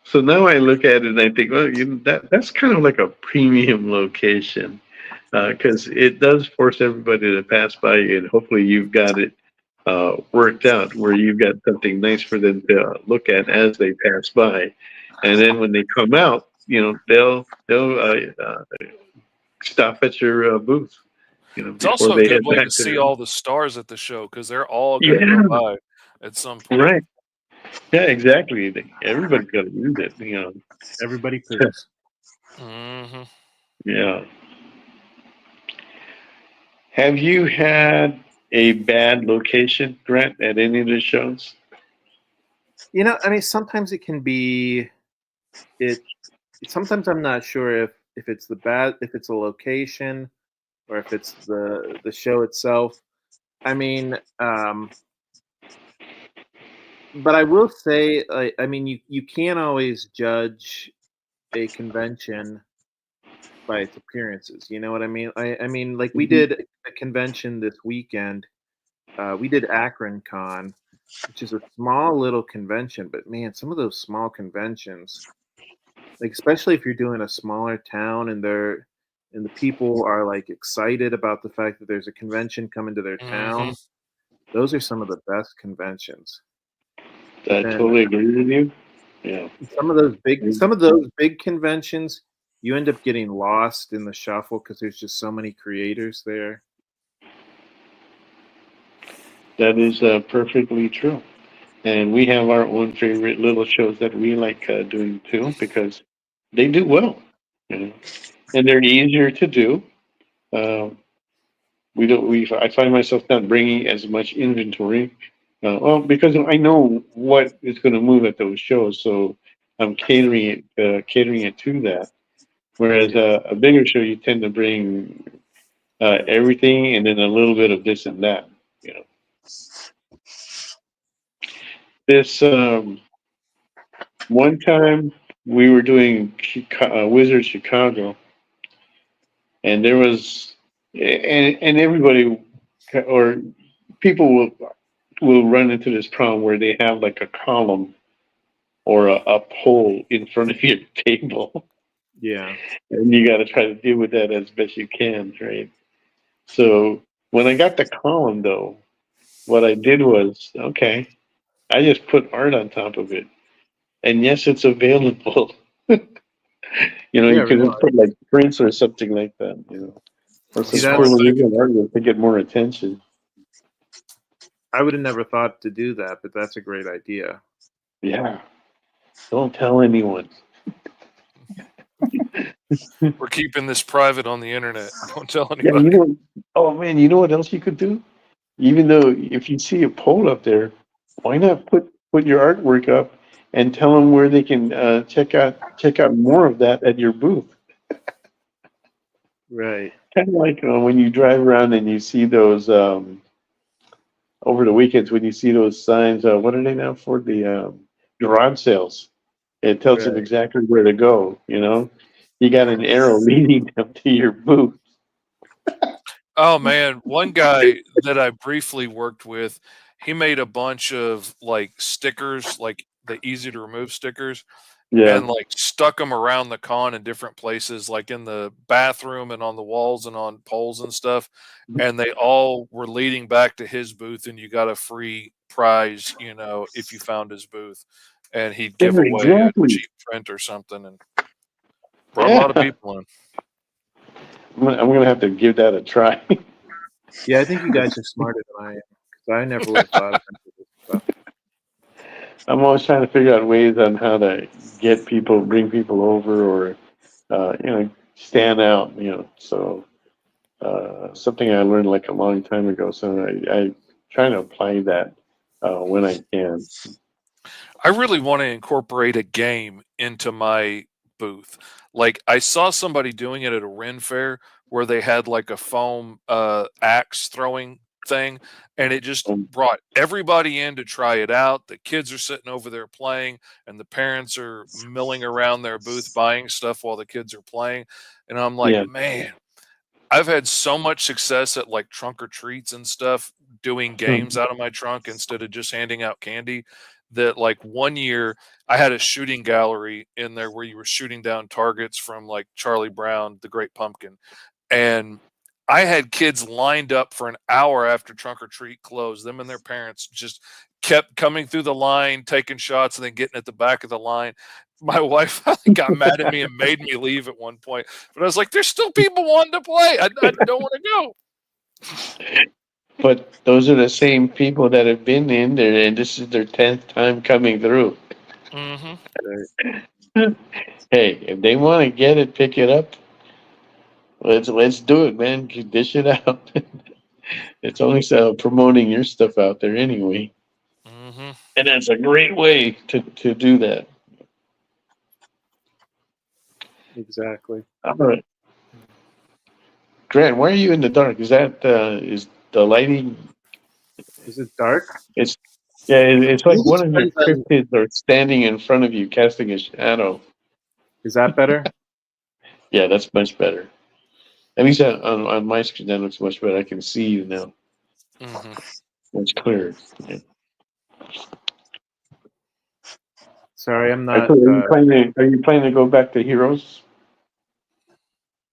Speaker 9: so now I look at it and I think, well, that's kind of like a premium location, because it does force everybody to pass by, and hopefully you've got it worked out where you've got something nice for them to look at as they pass by, and then when they come out, they'll stop at your booth,
Speaker 11: It's
Speaker 9: before
Speaker 11: also a
Speaker 9: they
Speaker 11: good
Speaker 9: head
Speaker 11: way
Speaker 9: back
Speaker 11: to
Speaker 9: to
Speaker 11: see
Speaker 9: their.
Speaker 11: all the stars at the show because they're all going to go
Speaker 9: Yeah,
Speaker 11: by at some point.
Speaker 9: right. Yeah, exactly. Everybody's got to use it.
Speaker 10: Everybody poops.
Speaker 11: Mm-hmm.
Speaker 9: Yeah. Have you had a bad location, Grant, at any of the shows?
Speaker 10: I mean, sometimes it can be it. Sometimes I'm not sure if it's if it's a location or if it's the show itself. I mean, but I will say, I mean, you can't always judge a convention by its appearances. You know what I mean? I mean, like we did a convention this weekend. We did Akron Con, which is a small little convention, but man, some of those small conventions, like especially if you're doing a smaller town and the people are like excited about the fact that there's a convention coming to their
Speaker 11: Mm-hmm.
Speaker 10: town, those are some of the best conventions.
Speaker 9: I
Speaker 10: And
Speaker 9: totally agree with you. Yeah.
Speaker 10: some of those big conventions, you end up getting lost in the shuffle because there's just so many creators there.
Speaker 9: That is perfectly true. And we have our own favorite little shows that we like doing too because they do well, and they're easier to do. Um, we don't. I find myself not bringing as much inventory. Well, because I know what is going to move at those shows, so I'm catering it to that. Whereas a bigger show, you tend to bring everything and then a little bit of this and that. This one time we were doing Wizard Chicago, and there was, and everybody or people will run into this problem where they have like a column or a pole in front of your table,
Speaker 10: Yeah.
Speaker 9: and you got to try to deal with that as best you can, right? So when I got the column, though, what I did was, okay, I just put art on top of it, and yes, it's available.
Speaker 10: Yeah,
Speaker 9: You can
Speaker 10: really.
Speaker 9: just put like prints or something like that, or
Speaker 10: See,
Speaker 9: some
Speaker 10: that's
Speaker 9: Puerto Rican artwork to get more attention.
Speaker 10: I would have never thought to do that, but that's a great idea.
Speaker 9: Yeah. Don't tell anyone.
Speaker 11: We're keeping this private on the internet. Don't tell
Speaker 9: Yeah,
Speaker 11: anybody.
Speaker 9: oh man, you know what else you could do? Even though if you see a poll up there, why not put your artwork up and tell them where they can check out more of that at your booth?
Speaker 10: Right.
Speaker 9: Kind of like when you drive around and you see those over the weekends when you see those signs. What are they now for? The garage sales. It tells them
Speaker 10: Right.
Speaker 9: exactly where to go. You got an arrow leading them to your booth.
Speaker 11: Oh man, one guy that I briefly worked with, he made a bunch of like stickers, like the easy to remove stickers,
Speaker 9: Yeah.
Speaker 11: and like stuck them around the con in different places, like in the bathroom and on the walls and on poles and stuff. And they all were leading back to his booth, and you got a free prize, if you found his booth, and he'd
Speaker 9: Yeah,
Speaker 11: give away a
Speaker 9: exactly.
Speaker 11: cheap print or something, and brought a lot of
Speaker 9: Yeah.
Speaker 11: people in.
Speaker 9: I'm gonna have to give that a try.
Speaker 10: Yeah, I think you guys are smarter than I am because I never would have thought of any of this stuff.
Speaker 9: I'm always trying to figure out ways on how to bring people over, or stand out. So something I learned like a long time ago. So I try to apply that when I can.
Speaker 11: I really want to incorporate a game into my booth. Like I saw somebody doing it at a Ren fair where they had like a foam axe throwing thing, and it just brought everybody in to try it out. The kids are sitting over there playing, and the parents are milling around their booth buying stuff while the kids are playing. And I'm like,
Speaker 9: Yeah.
Speaker 11: man, I've had so much success at like trunk or treats and stuff doing games out of my trunk instead of just handing out candy, that like one year I had a shooting gallery in there where you were shooting down targets from like Charlie Brown, the Great Pumpkin. And I had kids lined up for an hour after trunk or treat closed. Them and their parents just kept coming through the line, taking shots, and then getting at the back of the line. My wife got mad at me and made me leave at one point. But I was like, there's still people wanting to play. I don't want to go.
Speaker 9: But those are the same people that have been in there, and this is their 10th time coming through.
Speaker 11: Mm-hmm.
Speaker 9: Hey, if they want to get it, pick it up. Let's do it, man. Dish it out. It's only promoting your stuff out there anyway,
Speaker 11: Mm-hmm.
Speaker 9: and that's a great way to do that.
Speaker 10: Exactly.
Speaker 9: All right, Grant, why are you in the dark? Is the lighting?
Speaker 10: Is it dark?
Speaker 9: It's It's like one of your cryptids are standing in front of you, casting a shadow.
Speaker 10: Is that better?
Speaker 9: Yeah, that's much better. At least on my screen, that looks much better. I can see you now.
Speaker 11: Mm-hmm.
Speaker 9: Much clearer. Yeah.
Speaker 10: Sorry, I'm not.
Speaker 9: Are you planning to go back to Heroes?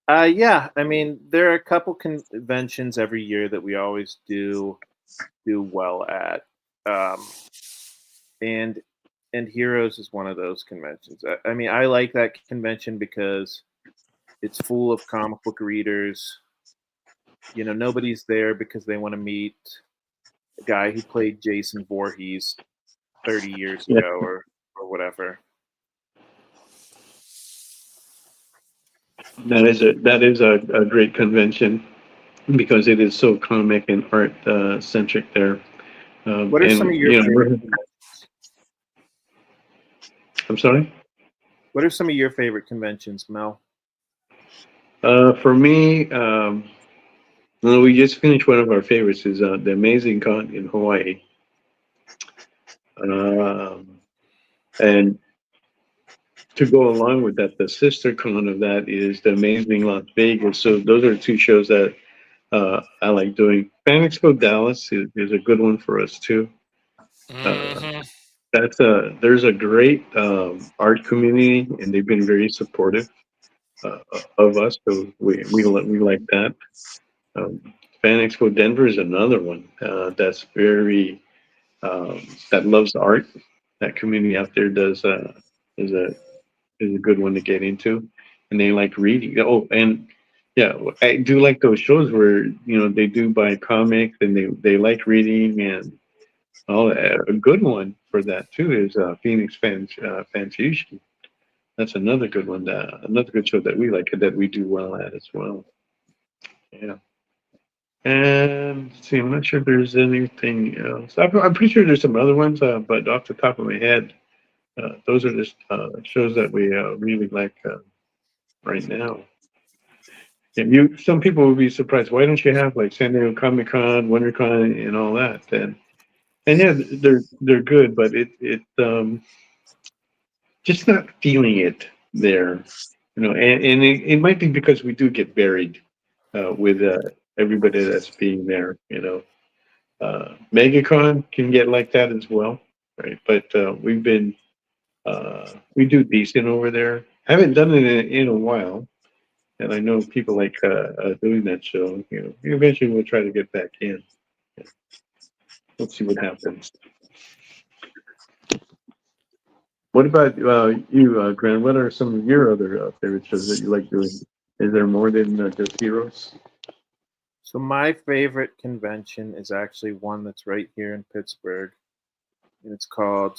Speaker 10: Yeah, I mean, there are a couple conventions every year that we always do well at, and Heroes is one of those conventions. I mean, I like that convention because it's full of comic book readers. Nobody's there because they want to meet a guy who played Jason Voorhees 30 years ago or whatever.
Speaker 9: That is a great convention because it is so comic and art centric there.
Speaker 10: What are some of your favorite conventions?
Speaker 9: I'm sorry?
Speaker 10: What are some of your favorite conventions, Mel?
Speaker 9: For me, we just finished one of our favorites is the Amazing Con in Hawaii. And to go along with that, the sister con of that is the Amazing Las Vegas. So those are two shows that I like doing. Fan Expo Dallas is a good one for us too.
Speaker 11: Mm-hmm.
Speaker 9: There's a great art community, and they've been very supportive of us. So we like that. Fan Expo Denver is another one that's very that loves art. That community out there is a good one to get into, and they like reading. Oh, and yeah, I do like those shows where they do buy comics and they like reading and all that. A good one for that too is Phoenix Fanfusion. That's another good one. Another good show that we like that we do well at as well. Yeah. And let's see, I'm not sure if there's anything else. I'm pretty sure there's some other ones, but off the top of my head, those are just shows that we really like right now. And some people will be surprised. Why don't you have like San Diego Comic Con, WonderCon, and all that? And yeah, they're good, but it just not feeling it there, and it might be because we do get buried with everybody that's being there, MegaCon can get like that as well, right? But we do decent over there. Haven't done it in a while, and I know people like doing that show. Eventually we'll try to get back in. Let's see what happens. What about you, Grant? What are some of your other favorite shows that you like doing? Is there more than just Heroes?
Speaker 10: So my favorite convention is actually one that's right here in Pittsburgh, and it's called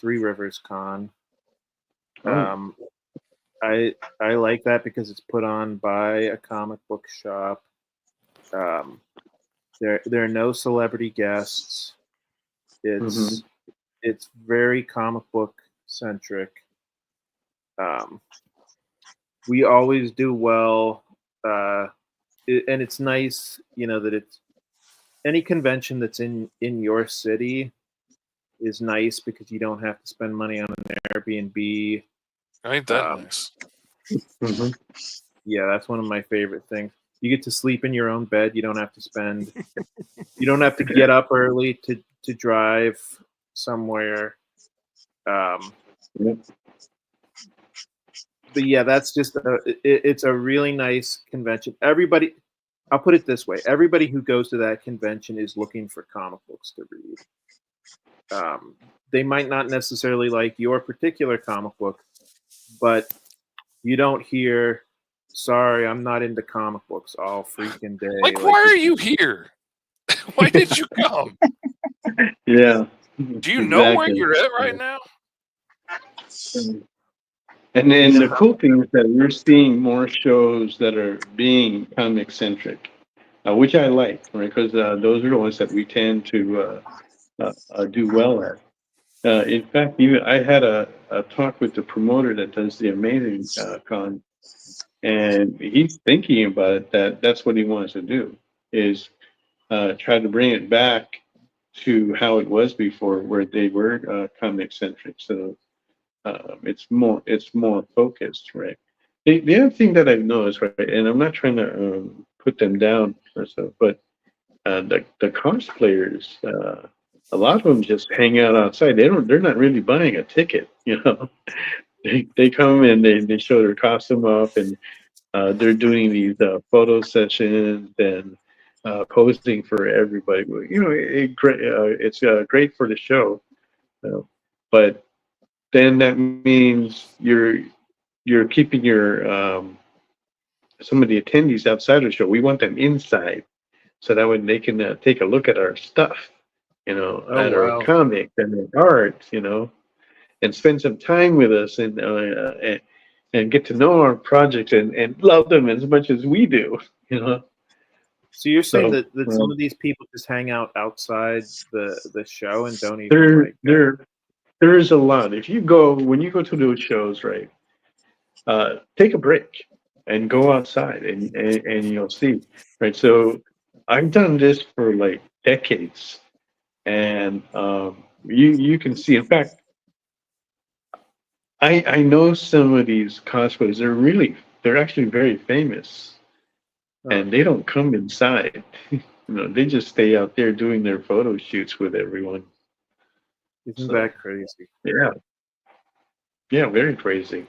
Speaker 10: Three Rivers Con. I like that because it's put on by a comic book shop. There are no celebrity guests. It's very comic book centric. We always do well, and it's nice, that it's any convention that's in your city is nice because you don't have to spend money on an Airbnb.
Speaker 11: Ain't that nice?
Speaker 10: Yeah, that's one of my favorite things. You get to sleep in your own bed. You don't have to spend. You don't have to get up early to drive somewhere. But yeah, that's just it's a really nice convention. Everybody, I'll put it this way: everybody who goes to that convention is looking for comic books to read. They might not necessarily like your particular comic book, but you don't hear, "Sorry, I'm not into comic books" all freaking day.
Speaker 11: Like why are you here? Why did you come?
Speaker 9: Yeah.
Speaker 11: Do you know where you're at right now?
Speaker 9: And then the cool thing is that we're seeing more shows that are being comic centric, which I like, right? Because those are the ones that we tend to do well at. In fact, even I had a talk with the promoter that does the Amazing Con, and he's thinking about it. That's what he wants to do is try to bring it back to how it was before, where they were comic centric. So. It's more focused, right? The other thing that I've noticed, right, and I'm not trying to put them down or so, but the cosplayers, a lot of them just hang out outside. They're not really buying a ticket, They come and they show their costume off, and they're doing these photo sessions and posting for everybody. It's great for the show, but then that means you're keeping your some of the attendees outside of the show. We want them inside, so that way they can take a look at our stuff, our comics and our art, and spend some time with us and get to know our projects and love them as much as we do,
Speaker 10: So you're saying that some of these people just hang out outside the show and don't even
Speaker 9: there is a lot. When you go to those shows, right? Take a break and go outside, and you'll see, right? So I've done this for like decades, and you can see. In fact, I know some of these cosplayers. They're actually very famous, and they don't come inside. They just stay out there doing their photo shoots with everyone.
Speaker 10: Isn't that crazy?
Speaker 9: Yeah, very crazy.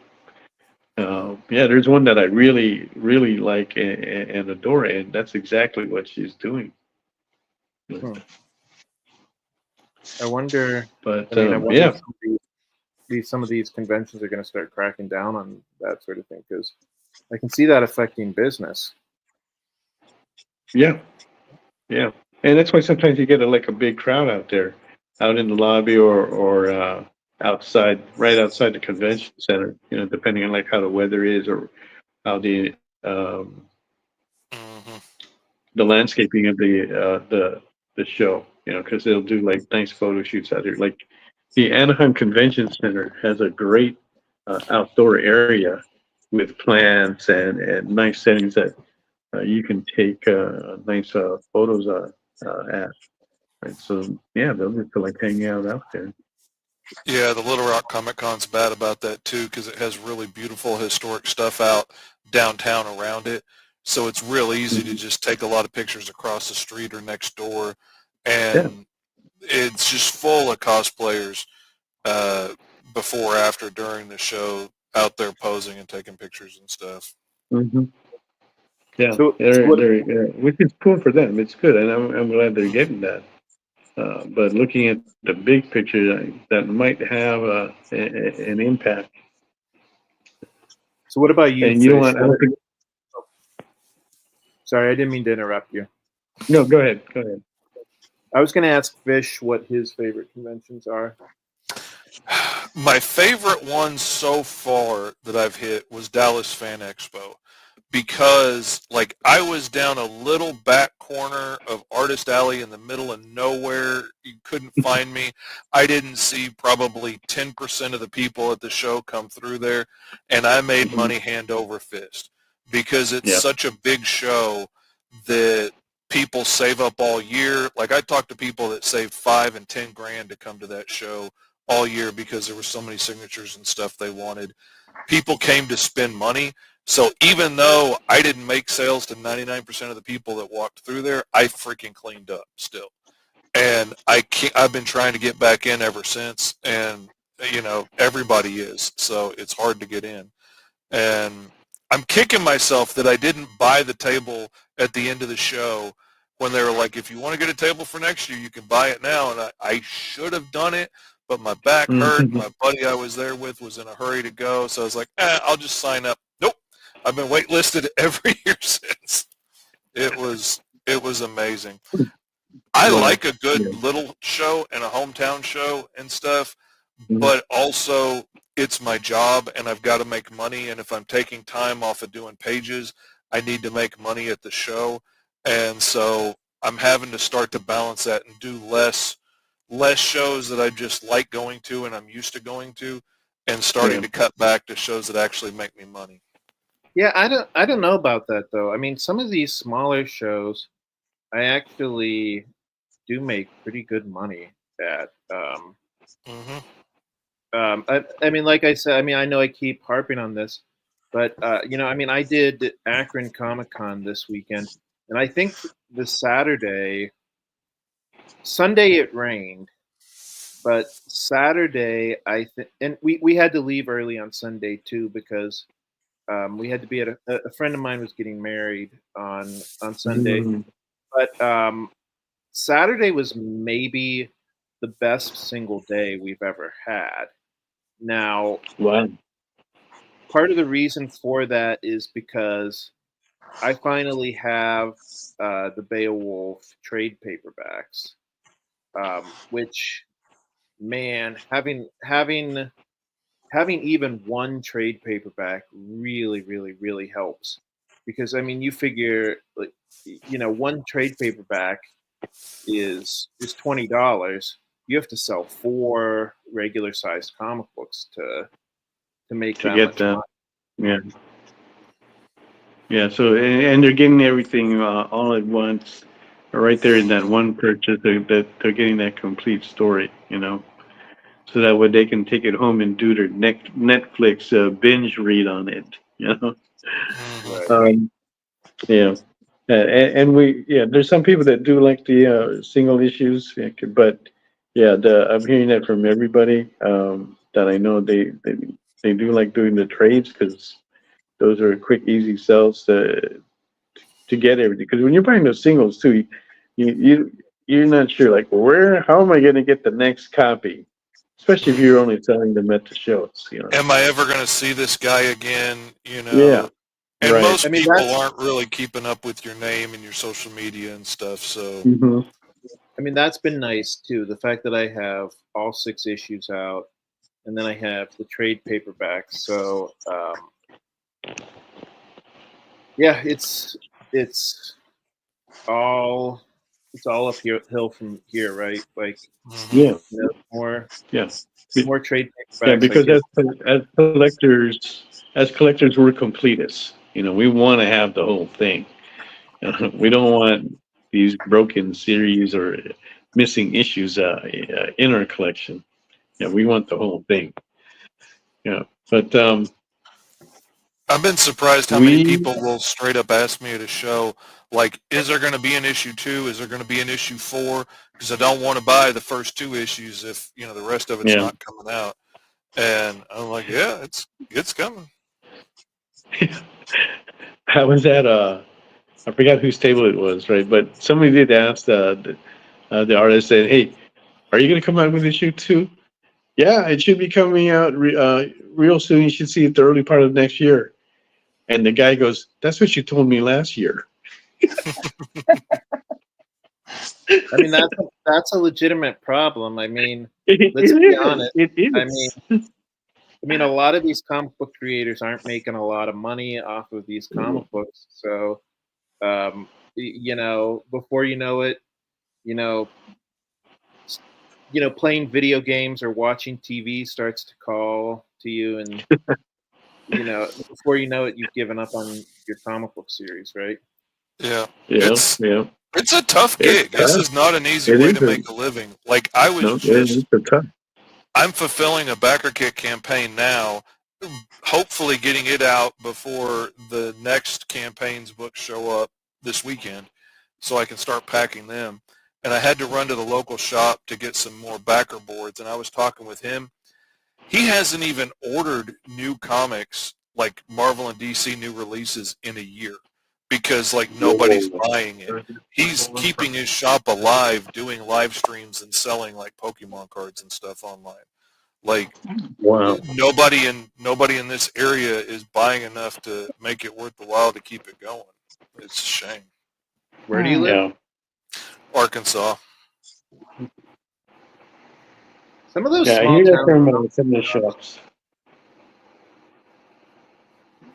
Speaker 9: There's one that I really, really like and adore, and that's exactly what she's doing.
Speaker 10: I wonder.
Speaker 9: But
Speaker 10: I wonder if some of these conventions are going to start cracking down on that sort of thing, because I can see that affecting business.
Speaker 9: Yeah, and that's why sometimes you get a big crowd out there, out in the lobby or right outside the convention center. You know, depending on like how the weather is or how the landscaping of the show. You know, because they'll do like nice photo shoots out here. Like the Anaheim Convention Center has a great outdoor area with plants and nice settings that you can take nice photos at. Right. So yeah, those are for like hanging out there.
Speaker 11: Yeah, the Little Rock Comic Con's bad about that too because it has really beautiful historic stuff out downtown around it. So it's real easy to just take a lot of pictures across the street or next door,
Speaker 9: Yeah.
Speaker 11: and it's just full of cosplayers before, after, during the show, out there posing and taking pictures and stuff.
Speaker 9: Mm-hmm. Yeah,
Speaker 10: So
Speaker 9: which is cool for them. It's good, and I'm glad they're getting that. But looking at the big picture, that might have an impact.
Speaker 10: So what about you,
Speaker 9: And you know
Speaker 10: Fish?
Speaker 9: what? I don't think.
Speaker 10: Sorry, I didn't mean to interrupt you.
Speaker 9: No, go ahead. Go ahead.
Speaker 10: I was going to ask Fish what his favorite conventions are.
Speaker 11: My favorite one so far that I've hit was Dallas Fan Expo, because like I was down a little back corner of Artist Alley in the middle of nowhere. You couldn't find me. I didn't see probably 10% of the people at the show come through there, and I made money hand over fist because it's such a big show that people save up all year. Like I talked to people that saved $5 and $10 grand to come to that show all year because there were so many signatures and stuff they wanted. People came to spend money. So even though I didn't make sales to 99% of the people that walked through there, I freaking cleaned up still. And I've been trying to get back in ever since. And, you know, everybody is. So it's hard to get in. And I'm kicking myself that I didn't buy the table at the end of the show when they were like, if you want to get a table for next year, you can buy it now. And I should have done it, but my back hurt. My buddy I was there with was in a hurry to go. So I was like, I'll just sign up. Nope. I've been waitlisted every year since. It was amazing. I like a good little show and a hometown show and stuff, but also it's my job and I've got to make money. And if I'm taking time off of doing pages, I need to make money at the show. And so I'm having to start to balance that and do less shows that I just like going to and I'm used to going to, and starting to cut back to shows that actually make me money.
Speaker 10: Yeah, I don't know about that though. I mean, some of these smaller shows, I actually do make pretty good money at. I mean, like I said, I mean, I know I keep harping on this, but you know, I mean, I did Akron Comic Con this weekend, and I think the Sunday it rained, but Saturday and we had to leave early on Sunday too because we had to be at a friend of mine was getting married on Sunday, but Saturday was maybe the best single day we've ever had. Now, part of the reason for that is because I finally have the Beowulf trade paperbacks, which, man, having even one trade paperback really, really, really helps. Because I mean, you figure, like, you know, one trade paperback is $20. You have to sell 4 regular sized comic books to make
Speaker 9: To
Speaker 10: that
Speaker 9: get
Speaker 10: much
Speaker 9: that.
Speaker 10: money.
Speaker 9: Yeah. So and they're getting everything all at once, right there in that one purchase. That they're getting that complete story. You know, so that way they can take it home and do their Netflix binge read on it. You know. Yeah. And there's some people that do like the single issues, but yeah, I'm hearing that from everybody that I know. They do like doing the trades because those are quick, easy sells to get everything. Because when you're buying those singles too, you're not sure like how am I going to get the next copy, especially if you're only selling them at the shows. You know.
Speaker 11: Am I ever going to see this guy again? You know.
Speaker 9: Yeah.
Speaker 11: And
Speaker 9: right.
Speaker 11: most people aren't really keeping up with your name and your social media and stuff. So,
Speaker 10: I mean, that's been nice too. The fact that I have all 6 issues out, and then I have the trade paperbacks. So yeah, it's all uphill from here, right? Like,
Speaker 9: Yeah.
Speaker 10: more
Speaker 9: Yes.
Speaker 10: trade
Speaker 9: Yeah,
Speaker 10: paperbacks I
Speaker 9: because
Speaker 10: get.
Speaker 9: as collectors, we're completists. We want to have the whole thing. We don't want these broken series or missing issues in our collection. Yeah, we want the whole thing. Yeah, but
Speaker 11: I've been surprised how many
Speaker 9: we
Speaker 11: people will straight up ask me at a show, like, is there going to be an issue 2? Is there going to be an issue 4? Because I don't want to buy the first 2 issues if, the rest of it's
Speaker 9: yeah.
Speaker 11: not coming out. And I'm like, yeah, it's coming.
Speaker 9: I was at I forgot whose table it was, right? But somebody did ask the artist, said, "Hey, are you going to come out with issue 2?" Yeah, it should be coming out real soon. You should see it the early part of next year. And the guy goes, "That's what you told me last year."
Speaker 10: I mean, that's a legitimate problem. I mean,
Speaker 9: It
Speaker 10: let's be
Speaker 9: is.
Speaker 10: honest.
Speaker 9: It
Speaker 10: I
Speaker 9: is.
Speaker 10: mean, a lot of these comic book creators aren't making a lot of money off of these comic books. So, before you know it, you know, playing video games or watching TV starts to call to you, and before you know it, you've given up on your comic book series, right?
Speaker 11: Yeah.
Speaker 9: Yeah, yeah.
Speaker 11: It's a tough
Speaker 9: It's
Speaker 11: gig. This
Speaker 9: tough.
Speaker 11: is not an easy
Speaker 9: It
Speaker 11: way
Speaker 9: is.
Speaker 11: to make a living. Like, I was
Speaker 9: It's a tough.
Speaker 11: I'm fulfilling a backer kit campaign now, hopefully getting it out before the next campaign's books show up this weekend so I can start packing them. And I had to run to the local shop to get some more backer boards, and I was talking with him. He hasn't even ordered new comics, like Marvel and DC new releases, in a year because, like, nobody's buying it. He's keeping his shop alive, doing live streams and selling, like, Pokemon cards and stuff online. Like,
Speaker 9: wow.
Speaker 11: Nobody in this area is buying enough to make it worth the while to keep it going. It's a shame.
Speaker 10: Where do you live?
Speaker 9: Yeah.
Speaker 11: Arkansas.
Speaker 10: Some of those
Speaker 9: Yeah, I
Speaker 10: small
Speaker 9: hear that
Speaker 10: towns.
Speaker 9: from some of the shops.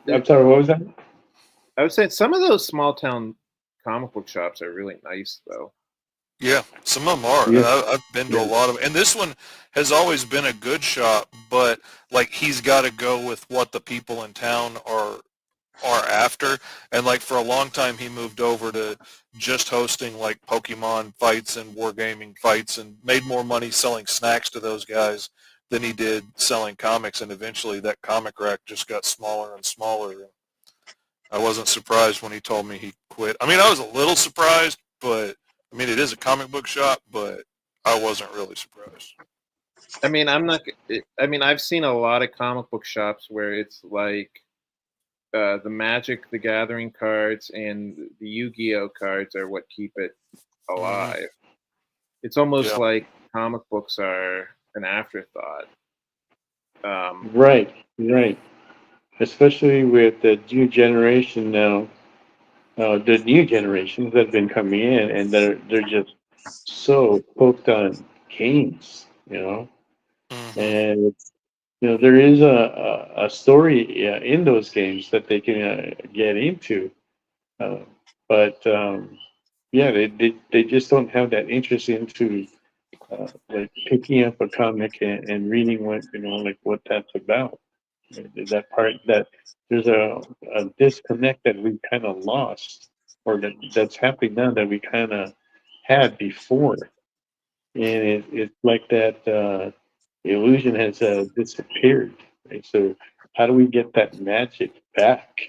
Speaker 9: I'm sorry, what was that?
Speaker 10: I was saying some of those small town comic book shops are really nice, though.
Speaker 11: Yeah, some of them are.
Speaker 9: Yeah.
Speaker 11: I've been to a lot of, and this one has always been a good shop, but like he's got to go with what the people in town are after. And like for a long time, he moved over to just hosting like Pokemon fights and wargaming fights, and made more money selling snacks to those guys than he did selling comics. And eventually, that comic rack just got smaller and smaller. I wasn't surprised when he told me he quit. I mean, I was a little surprised, but I mean, it is a comic book shop, but I wasn't really surprised.
Speaker 10: I mean, I've seen a lot of comic book shops where it's like the Magic the Gathering cards and the Yu-Gi-Oh cards are what keep it alive. Mm-hmm. It's almost like comic books are an afterthought.
Speaker 9: Right. Especially with the new generation now. The new generations that have been coming in, and they're just so hooked on games, and there is a story in those games that they can get into, but yeah, they just don't have that interest into like picking up a comic and reading what like what that's about. That part that there's a disconnect that we kind of lost, or that's happening now that we kind of had before, and it's like that illusion has disappeared. Right? So how do we get that magic back?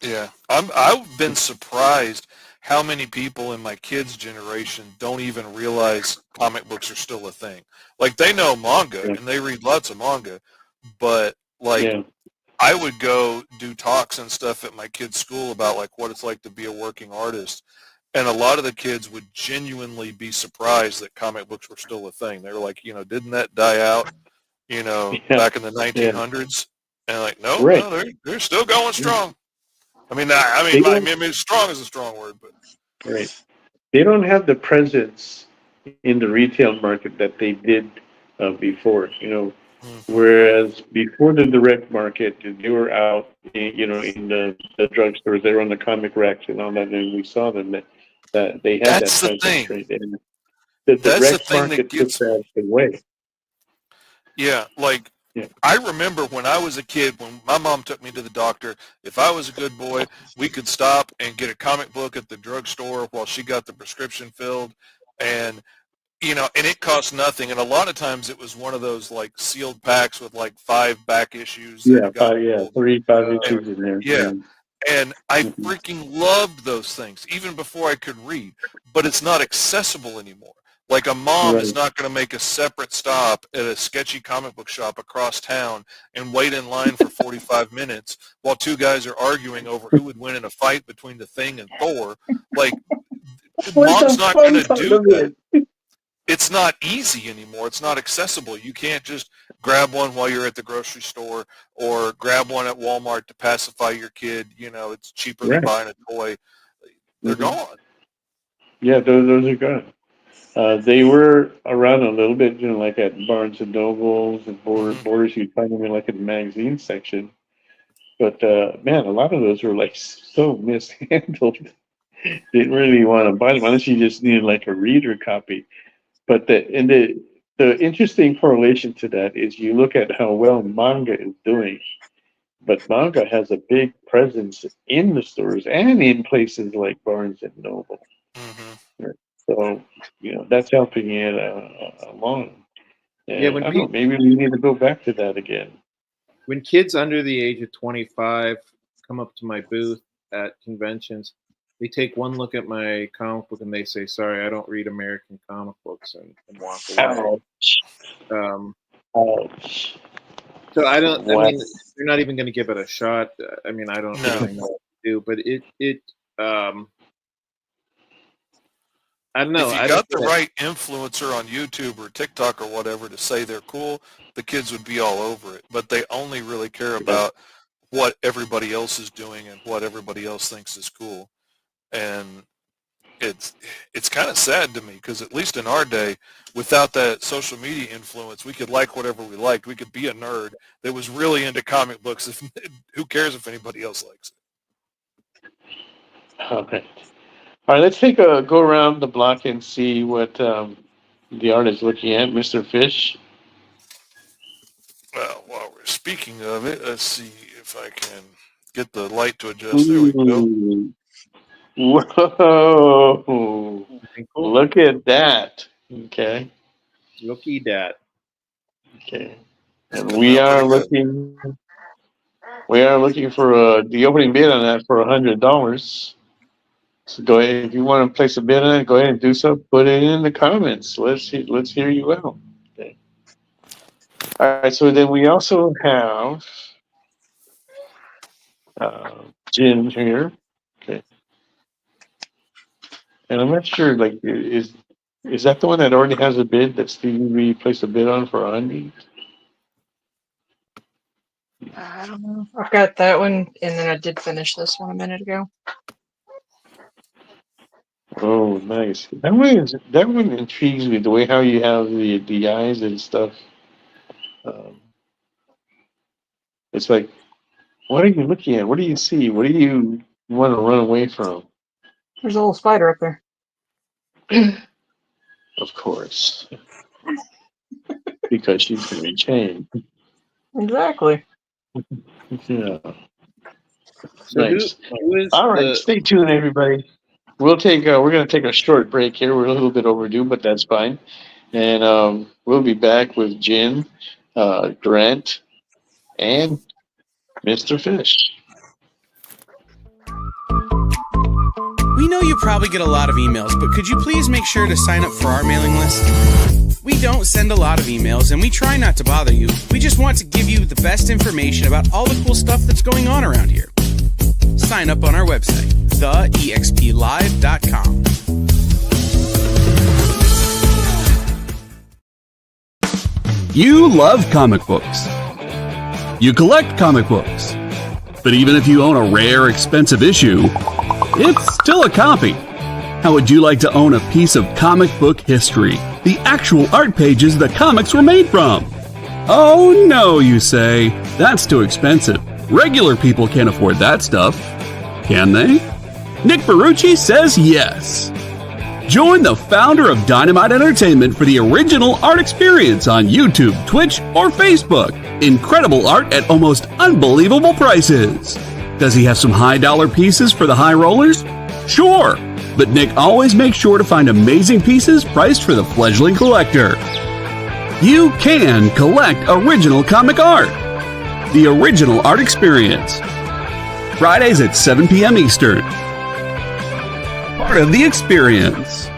Speaker 11: Yeah, I've been surprised how many people in my kids' generation don't even realize comic books are still a thing. Like, they know manga and they read lots of manga, but like I would go do talks and stuff at my kids' school about like what it's like to be a working artist, and a lot of the kids would genuinely be surprised that comic books were still a thing. They're like, didn't that die out, back in the 1900s? And like, no, they're still going strong. I mean, strong is a strong word, but
Speaker 9: right. They don't have the presence in the retail market that they did before, whereas before the direct market, they were out, in the drugstores, they were on the comic racks and all that, and we saw them that they had
Speaker 11: That's
Speaker 9: that
Speaker 11: the thing.
Speaker 9: presence right. And the
Speaker 11: That's the
Speaker 9: direct
Speaker 11: thing that
Speaker 9: market took
Speaker 11: gets me.
Speaker 9: that away.
Speaker 11: Yeah, like I remember when I was a kid, when my mom took me to the doctor, if I was a good boy, we could stop and get a comic book at the drugstore while she got the prescription filled. And, and it cost nothing. And a lot of times it was one of those like sealed packs with like 5 back issues that got pulled.
Speaker 9: 5 issues in there.
Speaker 11: Yeah. And I freaking loved those things, even before I could read. But it's not accessible anymore. Like a mom is not going to make a separate stop at a sketchy comic book shop across town and wait in line for 45 minutes while 2 guys are arguing over who would win in a fight between the Thing and Thor. Like, mom's not going to do that. It's not easy anymore. It's not accessible. You can't just grab one while you're at the grocery store or grab one at Walmart to pacify your kid. It's cheaper than buying a toy. They're gone.
Speaker 9: Yeah, those are gone. They were around a little bit, like at Barnes and Nobles and Borders. You'd find them in like in the magazine section. But man, a lot of those were like so mishandled. Didn't really want to buy them unless you just needed like a reader copy. But the interesting correlation to that is you look at how well manga is doing. But manga has a big presence in the stores and in places like Barnes and Noble. So, that's helping it along. And
Speaker 10: Yeah,
Speaker 9: I don't know, maybe we need to go back to that again.
Speaker 10: When kids under the age of 25 come up to my booth at conventions, they take one look at my comic book and they say, "Sorry, I don't read American comic books," and walk away.
Speaker 9: Ouch.
Speaker 10: So I don't. I mean, they're not even going to give it a shot. I mean, I don't really know what to do, but I don't know.
Speaker 11: If you got the right influencer on YouTube or TikTok or whatever to say they're cool, the kids would be all over it. But they only really care about what everybody else is doing and what everybody else thinks is cool. And it's kind of sad to me because at least in our day, without that social media influence, we could like whatever we liked. We could be a nerd that was really into comic books. Who cares if anybody else likes it?
Speaker 9: Okay. All right, let's take a go around the block and see what the art is looking at. Mr. Fish.
Speaker 11: Well, while we're speaking of it, let's see if I can get the light to adjust. There we go.
Speaker 9: Whoa! Look at that. Okay.
Speaker 10: Looky that.
Speaker 9: Okay. And we are looking for the opening bid on that for $100. So go ahead, if you want to place a bid on it, go ahead and do so. Put it in the comments. Let's hear you out. Okay. All right. So then we also have Jim here. Okay. And I'm not sure. Like, is that the one that already has a bid that Stevie placed a bid on for $100?
Speaker 7: I don't know. I've got that one, and then I did finish this one a minute ago.
Speaker 9: Oh, nice. That one intrigues me, the way how you have the eyes and stuff. It's like, what are you looking at? What do you see? What do you want to run away from?
Speaker 7: There's a little spider up there.
Speaker 9: Of course. Because she's going to be chained.
Speaker 7: Exactly.
Speaker 9: Yeah.
Speaker 10: So
Speaker 9: nice.
Speaker 10: who is
Speaker 9: all right, stay tuned, everybody. We're going to take a short break here. We're a little bit overdue, but that's fine. And we'll be back with Jen, Grant, and Mr. Fish.
Speaker 13: We know you probably get a lot of emails, but could you please make sure to sign up for our mailing list? We don't send a lot of emails, and we try not to bother you. We just want to give you the best information about all the cool stuff that's going on around here. Sign up on our website, theexplive.com.
Speaker 14: You love comic books. You collect comic books. But even if you own a rare, expensive issue, it's still a copy. How would you like to own a piece of comic book history? The actual art pages the comics were made from? Oh no, you say. That's too expensive. Regular people can't afford that stuff. Can they? Nick Ferrucci says yes. Join the founder of Dynamite Entertainment for the original art experience on YouTube, Twitch, or Facebook. Incredible art at almost unbelievable prices. Does he have some high dollar pieces for the high rollers? Sure, but Nick always makes sure to find amazing pieces priced for the fledgling collector. You can collect original comic art. The original art experience. Fridays at 7 p.m. Eastern. Part of the experience.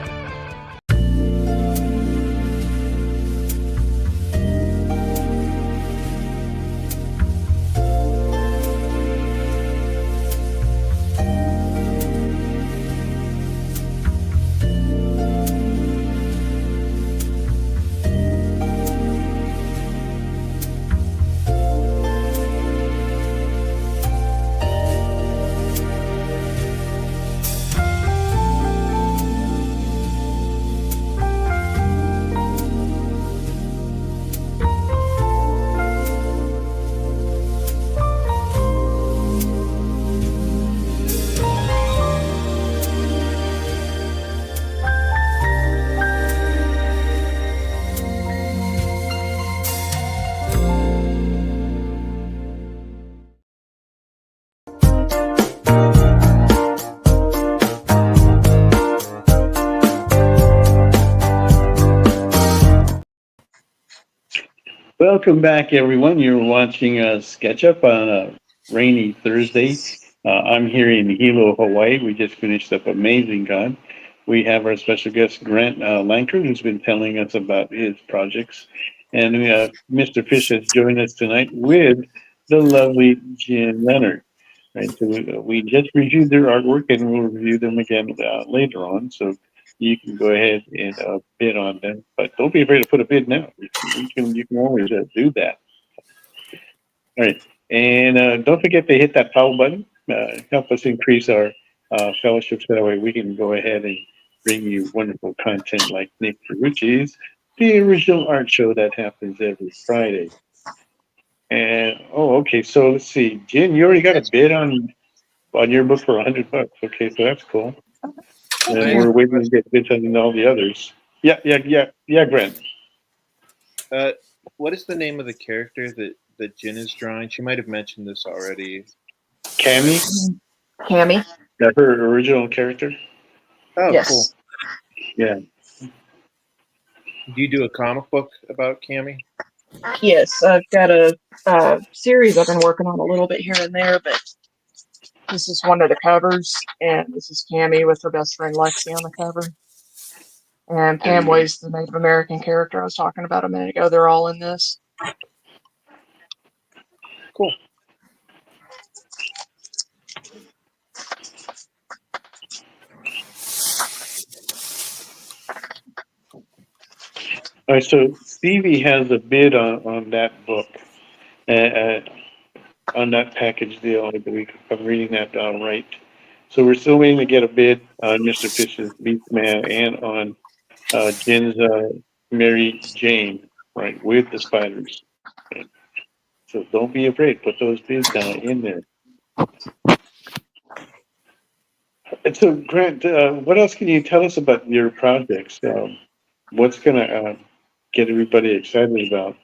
Speaker 9: Welcome back, everyone. You're watching Sketch Up on a rainy Thursday. I'm here in Hilo, Hawaii. We just finished up Amazing God. We have our special guest, Grant Lankford, who's been telling us about his projects. And Mr. Fish has joined us tonight with the lovely Jen Leonard. Right, so we just reviewed their artwork, and we'll review them again later on. So you can go ahead and bid on them, but don't be afraid to put a bid now. You can always do that. All right, and don't forget to hit that follow button. Help us increase our fellowship, so that way we can go ahead and bring you wonderful content like Nick Ferrucci's The Original Art Show that happens every Friday. And okay, so let's see, Jen, you already got a bid on your book for $100. Okay, so that's cool. And we're waiting to get bids on all the others. Yeah, Grant.
Speaker 10: What is the name of the character that Jen is drawing? She might have mentioned this already.
Speaker 9: Cammy?
Speaker 7: Cammy.
Speaker 9: That's her original character?
Speaker 10: Oh,
Speaker 7: Yes.
Speaker 10: cool.
Speaker 9: Yeah.
Speaker 10: Do you do a comic book about Cammy?
Speaker 7: Yes, I've got a series I've been working on a little bit here and there, but this is one of the covers, and this is Cammy with her best friend Lexi on the cover. And Pam Way's the Native American character I was talking about a minute ago. They're all in this.
Speaker 10: Cool.
Speaker 9: All right, so Stevie has a bid on that book, on that package deal, I believe. I'm reading that down right. So we're still waiting to get a bid on Mr. Fish's Beastman and on Jen's Mary Jane, right, with the spiders. Okay. So don't be afraid. Put those bids down in there. And so, Grant, what else can you tell us about your projects? What's going to get everybody excited about?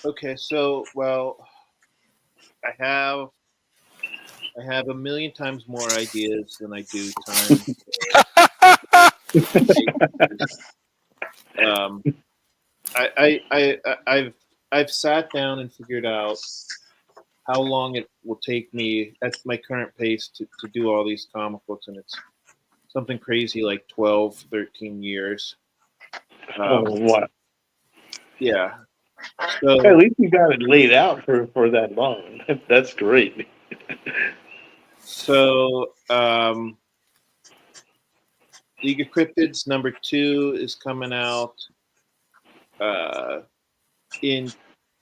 Speaker 10: Okay, so I have a million times more ideas than I do time. I've sat down and figured out how long it will take me at my current pace to do all these comic books, and it's something crazy like 12, 13 years.
Speaker 9: What?
Speaker 10: Yeah. So
Speaker 9: at least you got it laid out for that long. That's great.
Speaker 10: So, League of Cryptids #2 is coming out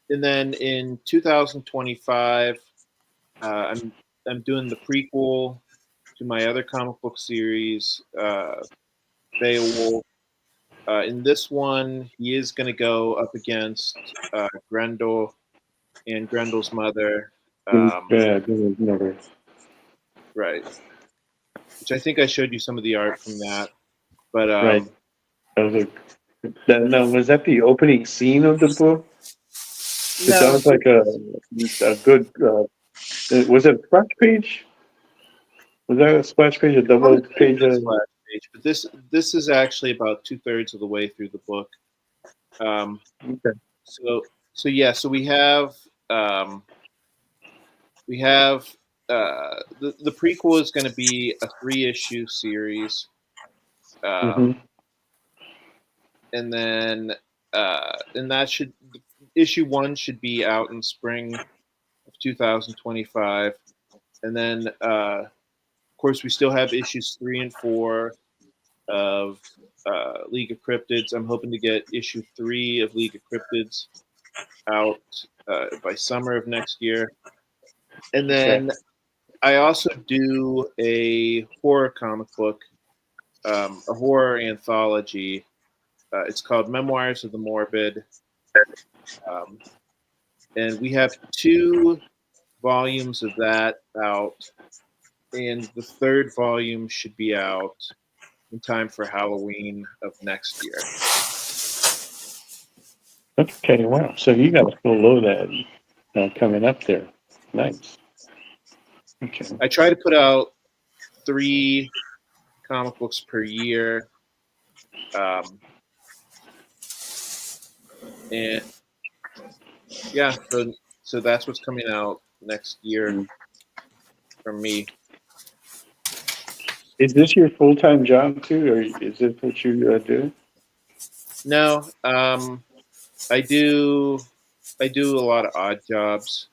Speaker 10: and then in 2025, I'm doing the prequel to my other comic book series, Beowulf. In this one, he is going to go up against Grendel and Grendel's mother.
Speaker 9: Never.
Speaker 10: Right. Which I think I showed you some of the art from that. But
Speaker 9: Right. Now, was that the opening scene of the book?
Speaker 10: No.
Speaker 9: That was like a good. Was it a splash page? Was that a splash page? A double page?
Speaker 10: Splash page. But this is actually about 2/3 of the way through the book.
Speaker 9: Okay.
Speaker 10: So yeah. So we have the prequel is going to be a 3-issue series. And then and that should issue 1 should be out in spring of 2025, and then of course we still have issues 3 and 4 of League of Cryptids. I'm hoping to get issue 3 of League of Cryptids out by summer of next year, and then I also do a horror comic book, a horror anthology. It's called Memoirs of the Morbid. And we have 2 volumes of that out, and the 3rd volume should be out in time for Halloween of next year.
Speaker 9: Okay, wow. So you got a full load of that coming up there. Nice. Okay.
Speaker 10: I try to put out 3 comic books per year. And yeah, so that's what's coming out next year from me.
Speaker 9: Is this your full-time job too, or is this what you do?
Speaker 10: No, I do a lot of odd jobs.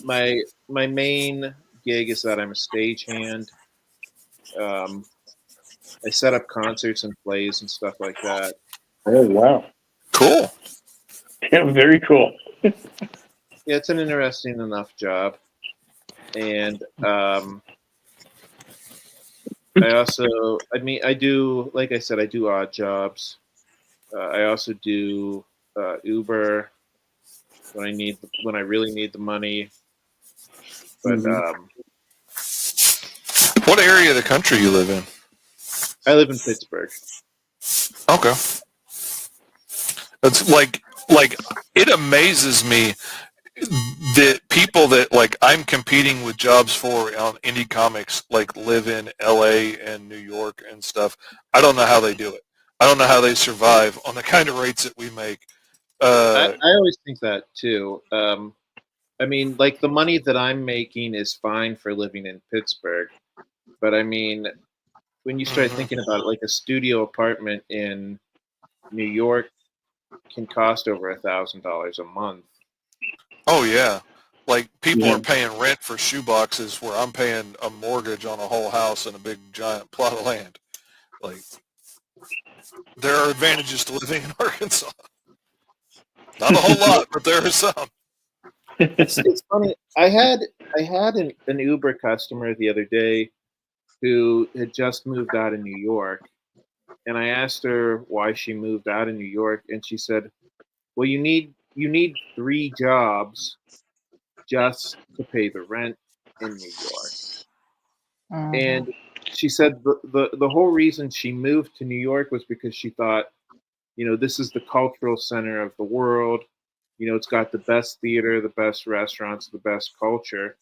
Speaker 10: My main gig is that I'm a stagehand. I set up concerts and plays and stuff like that.
Speaker 9: Oh wow!
Speaker 11: Cool.
Speaker 9: Yeah, very cool.
Speaker 10: Yeah, it's an interesting enough job, and I also, I do, like I said, I do odd jobs. I also do Uber when I really need the money. But
Speaker 11: what area of the country you live in?
Speaker 10: I live in Pittsburgh.
Speaker 11: Okay. It's like it amazes me that people that like I'm competing with jobs for on indie comics like live in LA and New York and stuff. I don't know how they do it. I don't know how they survive on the kind of rates that we make.
Speaker 10: I always think that too. I mean, like the money that I'm making is fine for living in Pittsburgh, but I mean, when you start thinking about it, like a studio apartment in New York can cost over $1,000 a month.
Speaker 11: Oh yeah, like people are paying rent for shoe boxes where I'm paying a mortgage on a whole house and a big giant plot of land. Like there are advantages to living in Arkansas. Not a whole lot, but there are some.
Speaker 10: It's funny. I had an Uber customer the other day who had just moved out of New York, and I asked her why she moved out of New York, and she said, "Well, you need 3 jobs just to pay the rent in New York." And she said the whole reason she moved to New York was because she thought, this is the cultural center of the world. It's got the best theater, the best restaurants, the best culture.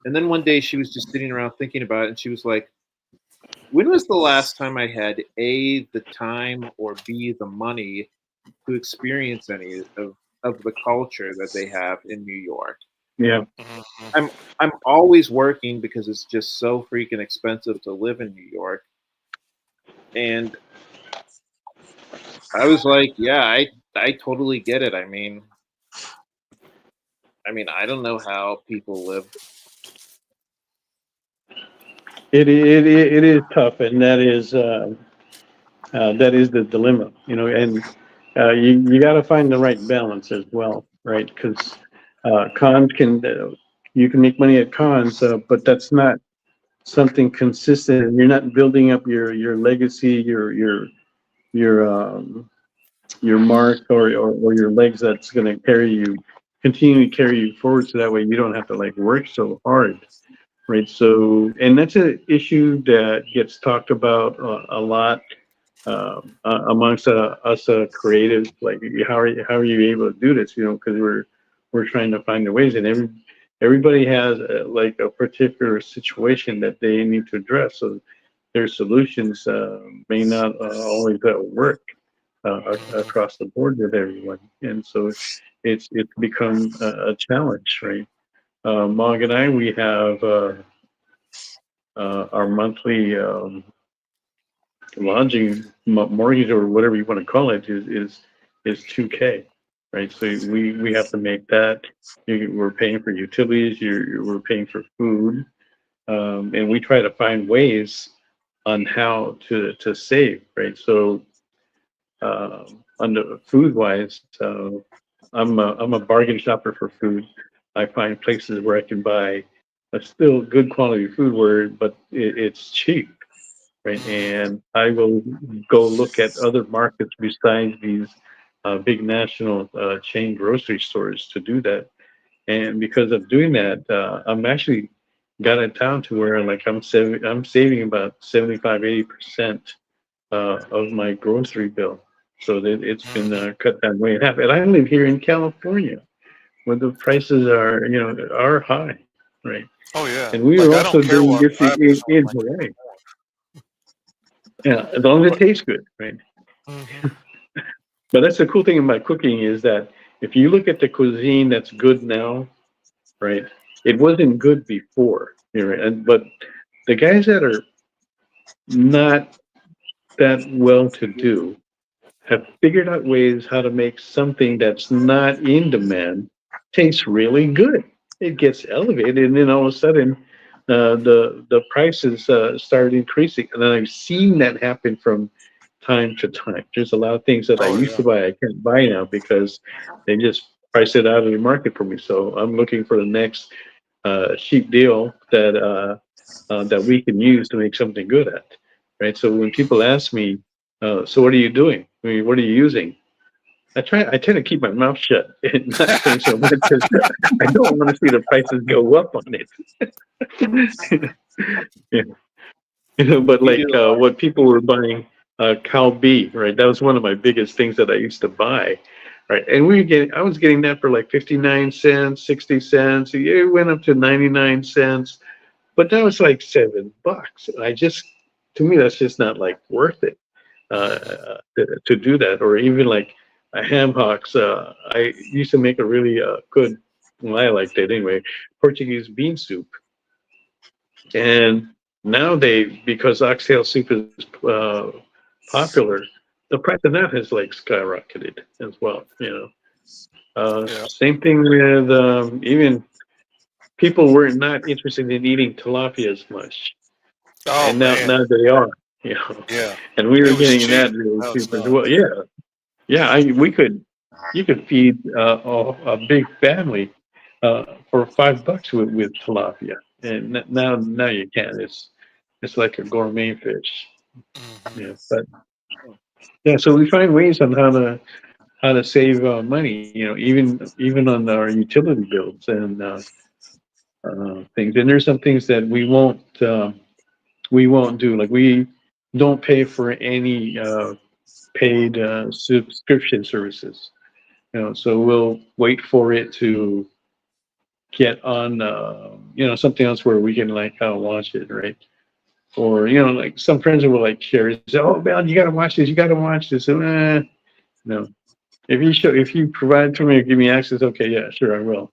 Speaker 10: And then one day she was just sitting around thinking about it, and she was like, when was the last time I had A, the time, or B, the money to experience any of the culture that they have in New York?
Speaker 9: Yeah.
Speaker 10: I'm always working because it's just so freaking expensive to live in New York. And I was like, yeah, I totally get it. I mean, I don't know how people live.
Speaker 9: It is tough, and that is the dilemma, and you got to find the right balance as well, right? Because cons you can make money at cons, but that's not something consistent, and you're not building up your legacy, your mark or your legs that's going to continue to carry you forward, so that way you don't have to like work so hard, right? So, and that's an issue that gets talked about a lot amongst us creatives. Like, how are you able to do this? Because we're trying to find the ways, and everybody has like a particular situation that they need to address. So their solutions may not always work across the board with everyone, and so it's become a challenge, right? Mog and I, we have our monthly lodging mortgage, or whatever you want to call it, is $2K, right? So we have to make that. We're paying for utilities. We're paying for food, and we try to find ways on how to save, right? So under food wise, I'm a bargain shopper for food. I find places where I can buy a still good quality food but it's cheap, right? And I will go look at other markets besides these big national chain grocery stores to do that. And because of doing that, I'm actually got it down to where like I'm saving about 75-80% of my grocery bill. So that it's been cut down way in half. And I live here in California, where the prices are high, right?
Speaker 11: Oh yeah.
Speaker 9: And we
Speaker 11: Like
Speaker 9: are
Speaker 11: I
Speaker 9: also
Speaker 11: don't care
Speaker 9: doing
Speaker 11: what
Speaker 9: this
Speaker 11: private store
Speaker 9: in
Speaker 11: like
Speaker 9: Hawaii. Yeah, as long as it tastes good, right? But that's the cool thing about cooking, is that if you look at the cuisine that's good now, right? It wasn't good before, but the guys that are not that well to do have figured out ways how to make something that's not in demand taste really good. It gets elevated, and then all of a sudden, the prices start increasing. And then I've seen that happen from time to time. There's a lot of things that I
Speaker 11: Oh
Speaker 9: used
Speaker 11: yeah.
Speaker 9: to buy I can't buy now because they just price it out of the market for me. So I'm looking for the next cheap deal that we can use to make something good at, right? So when people ask me, so what are you doing? I mean, what are you using? I tend to keep my mouth shut and not say so much because I don't want to see the prices go up on it. Yeah. But
Speaker 10: We
Speaker 9: like
Speaker 10: do a lot.
Speaker 9: what people were buying, cow B, right? That was one of my biggest things that I used to buy, right? And I was getting that for like 59 cents, 60 cents. It went up to 99 cents, but now it's like $7. To me, that's just not like worth it to do that. Or even like a ham hocks. I used to make a really good, well, I liked it anyway, Portuguese bean soup. And now because oxtail soup is popular, the price of that has like skyrocketed as well.
Speaker 11: Yeah.
Speaker 9: Same thing with even people were not interested in eating tilapia as much,
Speaker 11: Oh
Speaker 9: and now
Speaker 11: man.
Speaker 9: they are. You know,
Speaker 11: Yeah.
Speaker 9: and we were
Speaker 11: It was
Speaker 9: getting
Speaker 11: cheap.
Speaker 9: that really
Speaker 11: Now it's
Speaker 9: cheap as
Speaker 11: not.
Speaker 9: well. Yeah, yeah. You could feed a big family for $5 with tilapia, and now you can't. It's like a gourmet fish. Yeah, but yeah. So we find ways on how to save money. Even on our utility bills and things. And there's some things that we won't do. Like we don't pay for any paid subscription services. So we'll wait for it to get on, something else where we can like watch it, right? Or like some friends will like share it. Say, "Oh, man, you gotta watch this. You gotta watch this." And, no, if you provide for me or give me access, okay, yeah, sure, I will.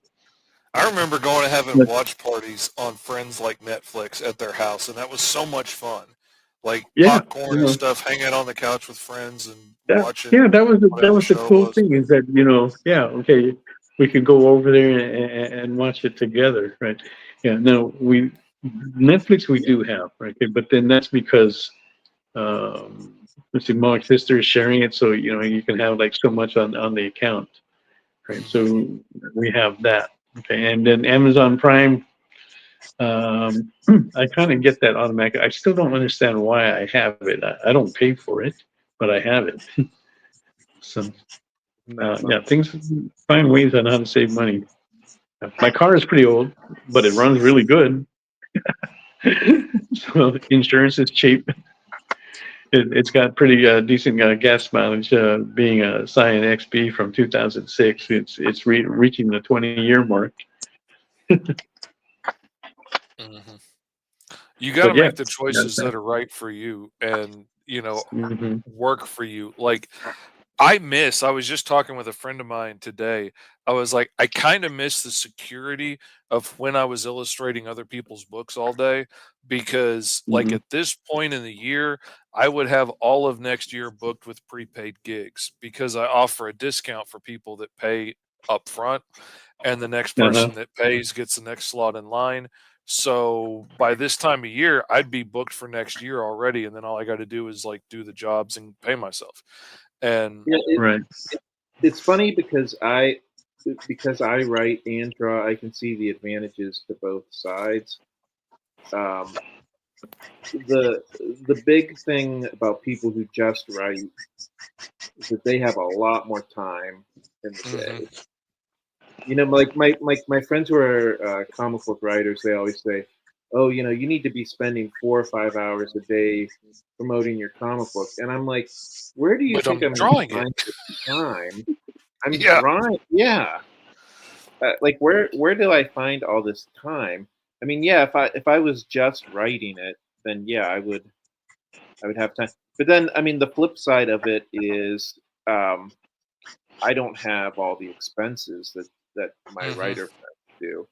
Speaker 11: I remember going and having
Speaker 9: But
Speaker 11: watch parties on friends like Netflix at their house, and that was so much fun. Like
Speaker 9: yeah,
Speaker 11: popcorn and stuff, hanging out on the couch with friends and
Speaker 9: that
Speaker 11: watching
Speaker 9: yeah, that
Speaker 11: whatever the
Speaker 9: was the
Speaker 11: show
Speaker 9: cool
Speaker 11: was.
Speaker 9: thing, is that yeah, okay, we could go over there and watch it together, right? Yeah, no, Netflix we do have, right? Okay, but then that's because let's see, Mark's sister is sharing it, so you can have like so much on the account, right? So we have that, okay, and then Amazon Prime. I kind of get that automatic. I still don't understand why I have it. I don't pay for it, but I have it. So, yeah, things find ways on how to save money. My car is pretty old, but it runs really good. So insurance is cheap. It's got pretty decent gas mileage. Being a Scion XB from 2006, it's reaching the 20-year mark.
Speaker 11: Mm-hmm. You got to
Speaker 9: But yeah,
Speaker 11: make the choices that are right for you, and work for you. Like I was just talking with a friend of mine today. I was like, I kind of miss the security of when I was illustrating other people's books all day, because like at this point in the year, I would have all of next year booked with prepaid gigs because I offer a discount for people that pay up front, and the next person that pays gets the next slot in line. So by this time of year, I'd be booked for next year already, and then all I got to do is like do the jobs and pay myself. And
Speaker 10: It's funny because I write and draw. I can see the advantages to both sides. The big thing about people who just write is that they have a lot more time in the day. You know, like my friends who are comic book writers, they always say, "Oh, you know, you need to be spending 4 or 5 hours a day promoting your comic book." And I'm like, "Where do you
Speaker 11: But
Speaker 10: think
Speaker 11: I'm
Speaker 10: I'm going
Speaker 11: drawing
Speaker 10: to find
Speaker 11: it.
Speaker 10: the time? I'm drawing, yeah. Like where do I find all this time? I mean, yeah, if I was just writing it, then yeah, I would have time. But then, I mean, the flip side of it is I don't have all the expenses that my writer friends do.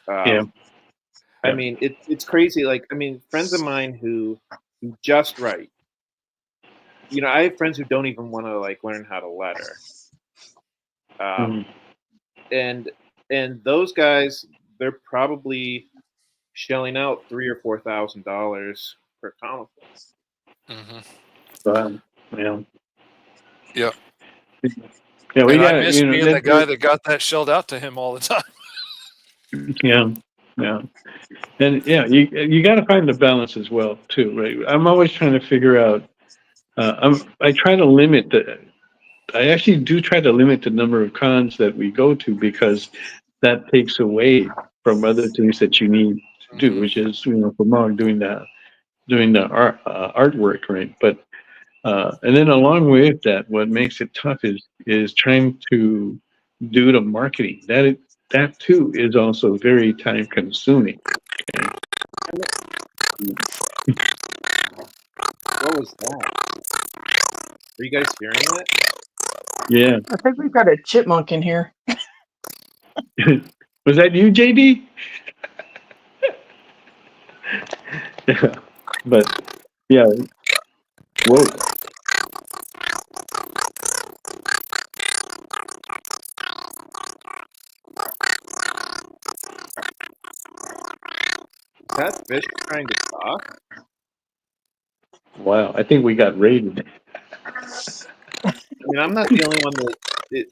Speaker 9: Yeah.
Speaker 10: I mean, it's crazy. Like, I mean, friends of mine who just write. You know, I have friends who don't even want to like learn how to letter. And those guys, they're probably shelling out $3,000 or $4,000 per comic book.
Speaker 9: Yeah.
Speaker 11: Yeah.
Speaker 9: Yeah, we
Speaker 11: And I
Speaker 9: got
Speaker 11: miss being the guy that got that shelled out to him all the time.
Speaker 9: Yeah, and yeah, you got to find the balance as well too, right? I'm always trying to figure out. I try to limit the. I actually do try to limit the number of cons that we go to, because that takes away from other things that you need to do, which is for Mog doing the artwork, right? But and then along with that, what makes it tough is trying to do the marketing. That too is also very time consuming.
Speaker 10: What was that? Are you guys hearing that?
Speaker 9: Yeah.
Speaker 7: I think we've got a chipmunk in here.
Speaker 9: Was that you, JD? Yeah. But yeah. Whoa.
Speaker 10: Is that fish trying to talk?
Speaker 9: Wow. I think we got raided.
Speaker 10: I mean, I'm not the only one that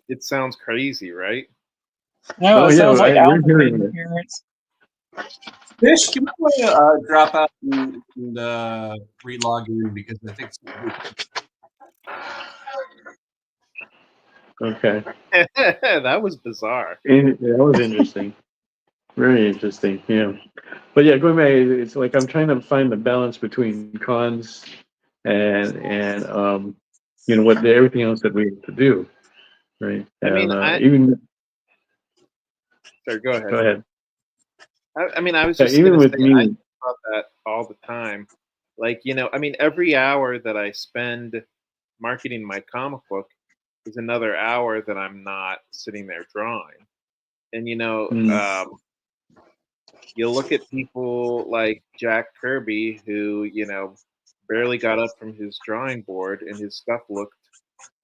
Speaker 10: it sounds crazy, right?
Speaker 7: No, it sounds like
Speaker 9: we're
Speaker 7: Alpha
Speaker 9: hearing
Speaker 7: made
Speaker 9: it.
Speaker 7: appearance.
Speaker 12: Fish, can we drop out and re-log in, because I think
Speaker 9: Okay.
Speaker 10: That was bizarre.
Speaker 9: That was interesting. Very interesting. Yeah. But yeah, going back, it's like I'm trying to find the balance between cons and what everything else that we have to do, right?
Speaker 10: I mean, Sorry, go ahead.
Speaker 9: Go ahead.
Speaker 10: I mean, I was
Speaker 9: Yeah,
Speaker 10: just
Speaker 9: even
Speaker 10: going to
Speaker 9: with
Speaker 10: say,
Speaker 9: me.
Speaker 10: I think about that all the time. Like, I mean, every hour that I spend marketing my comic book is another hour that I'm not sitting there drawing. And, you look at people like Jack Kirby, who, barely got up from his drawing board, and his stuff looked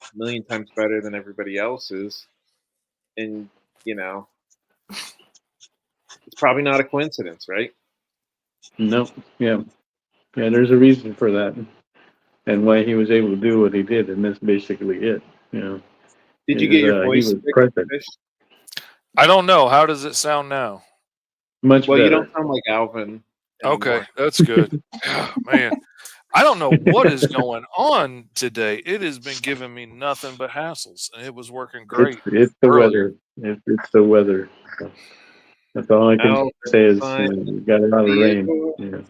Speaker 10: a million times better than everybody else's. And, it's probably not a coincidence, right?
Speaker 9: No. Yeah. Yeah. There's a reason for that, and why he was able to do what he did, and that's basically it.
Speaker 10: Did you get your
Speaker 9: He
Speaker 10: voice
Speaker 9: was
Speaker 10: fixed,
Speaker 9: present.
Speaker 10: Fish?
Speaker 11: I don't know. How does it sound now?
Speaker 9: Much
Speaker 10: well,
Speaker 9: better.
Speaker 10: you don't sound like Alvin.
Speaker 11: Okay,
Speaker 10: anymore.
Speaker 11: that's good. Oh, man, I don't know what is going on today. It has been giving me nothing but hassles, and it was working great.
Speaker 9: It's the
Speaker 11: earlier.
Speaker 9: weather. It's the weather. That's all I can
Speaker 10: Alvin,
Speaker 9: say is
Speaker 10: fine.
Speaker 9: we got a lot of rain.
Speaker 10: Vehicle.
Speaker 9: Yeah.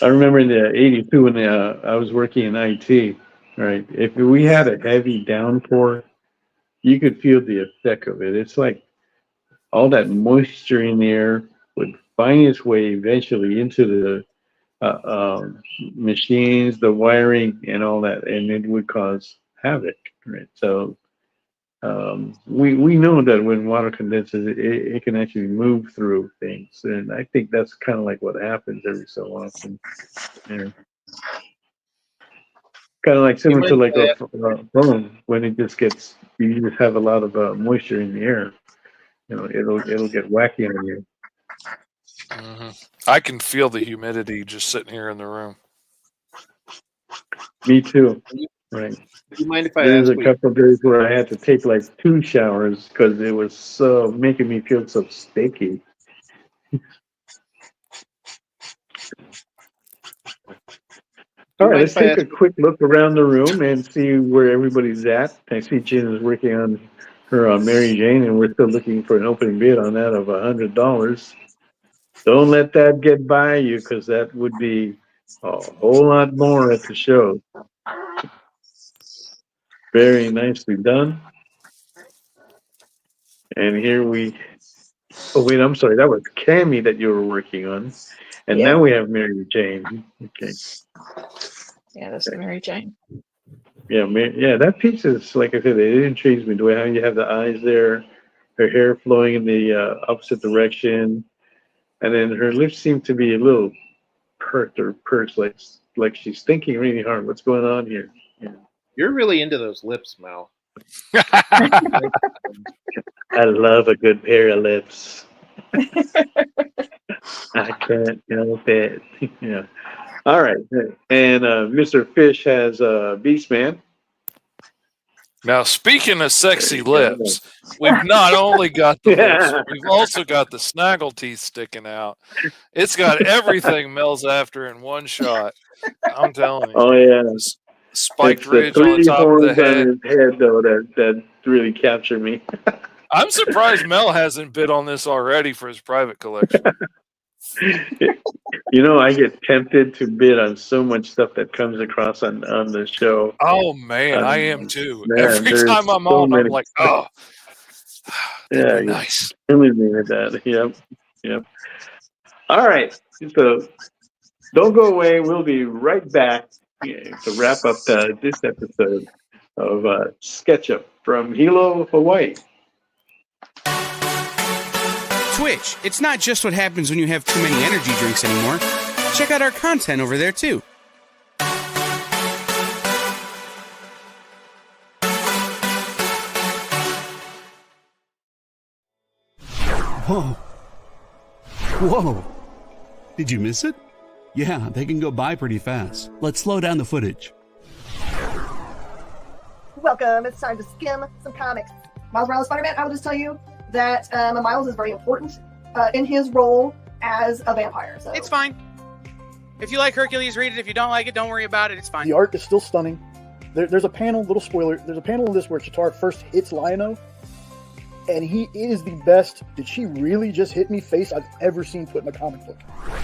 Speaker 9: I remember in the '82 when I was working in IT. Right, if we had a heavy downpour, you could feel the effect of it. It's like all that moisture in the air would find its way eventually into the machines, the wiring, and all that, and it would cause havoc. Right, so we know that when water condenses, it can actually move through things, and I think that's kind of like what happens every so often. Yeah. Kind of like similar to like a phone when it just gets, you just have a lot of moisture in the air. You know, it'll get wacky on you.
Speaker 11: Mm-hmm. I can feel the humidity just sitting here in the room.
Speaker 9: Me too. Right.
Speaker 10: Do you mind if I
Speaker 9: There's
Speaker 10: ask
Speaker 9: a
Speaker 10: what
Speaker 9: couple of days where I had to take like 2 showers because it was so making me feel so sticky. All right, let's take a quick look around the room and see where everybody's at. I see Jen is working on her Mary Jane, and we're still looking for an opening bid on that of $100. Don't let that get by you, because that would be a whole lot more at the show. Very nicely done. And here we... Oh, wait, I'm sorry. That was Cammie that you were working on. And now we have Mary Jane. Okay.
Speaker 7: Yeah, that's the Mary Jane.
Speaker 9: Yeah, that piece is, like I said, it intrigues me. The way how you have the eyes there, her hair flowing in the opposite direction, and then her lips seem to be a little perked or pursed, like she's thinking really hard. What's going on here? Yeah.
Speaker 10: You're really into those lips, Mel.
Speaker 9: I love a good pair of lips. I can't help it. Yeah. All right. And Mr. Fish has Beastman.
Speaker 11: Now, speaking of sexy lips, we've not only got the lips, but we've also got the snaggle teeth sticking out. It's got everything Mel's after in one shot. I'm telling you.
Speaker 9: Oh, yeah.
Speaker 11: Spiked
Speaker 9: it's
Speaker 11: ridge
Speaker 9: the
Speaker 11: on top of the head.
Speaker 9: On his head, though, that really captured me.
Speaker 11: I'm surprised Mel hasn't bid on this already for his private collection.
Speaker 9: You know, I get tempted to bid on so much stuff that comes across on the show.
Speaker 11: Oh, man, I am too.
Speaker 9: Man,
Speaker 11: every time I'm on, I'm like, oh,
Speaker 9: yeah,
Speaker 11: nice.
Speaker 9: Killing me with that. Yep. All right. So don't go away. We'll be right back to wrap up this episode of SketchUp from Hilo, Hawaii.
Speaker 13: Twitch, it's not just what happens when you have too many energy drinks anymore. Check out our content over there, too.
Speaker 14: Whoa. Whoa. Did you miss it? Yeah, they can go by pretty fast. Let's slow down the footage.
Speaker 16: Welcome. It's time to skim some comics. Miles Morales Spider-Man, I will just tell you that Miles is very important in his role as a vampire. So
Speaker 17: it's fine. If you like Hercules, read it. If you don't like it, don't worry about it. It's fine.
Speaker 18: The art is still stunning. There's a panel, little spoiler, there's a panel in this where Chitauri first hits Lion-O, and he is the best "did she really just hit me" face I've ever seen put in a comic book.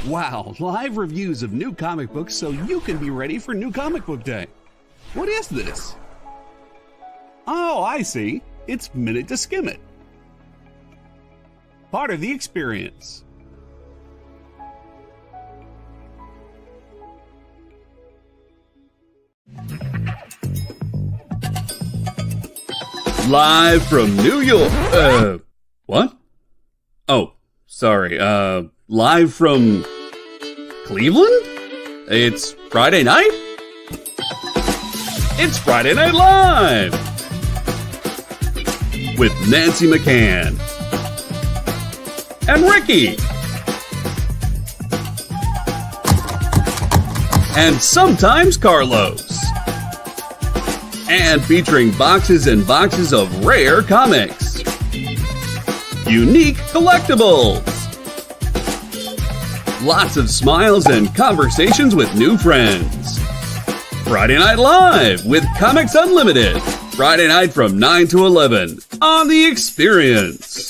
Speaker 14: Wow, live reviews of new comic books so you can be ready for New Comic Book Day. What is this? Oh, I see. It's Minute to Skim It. Part of the experience. Live from New York. What? Oh, sorry. Live from Cleveland? It's Friday night? It's Friday Night Live! With Nancy McCann. And Ricky. And sometimes Carlos. And featuring boxes and boxes of rare comics. unique collectibles, lots of smiles and conversations with new friends. Friday Night Live with Comics Unlimited. Friday night from 9 to 11 on The Experience.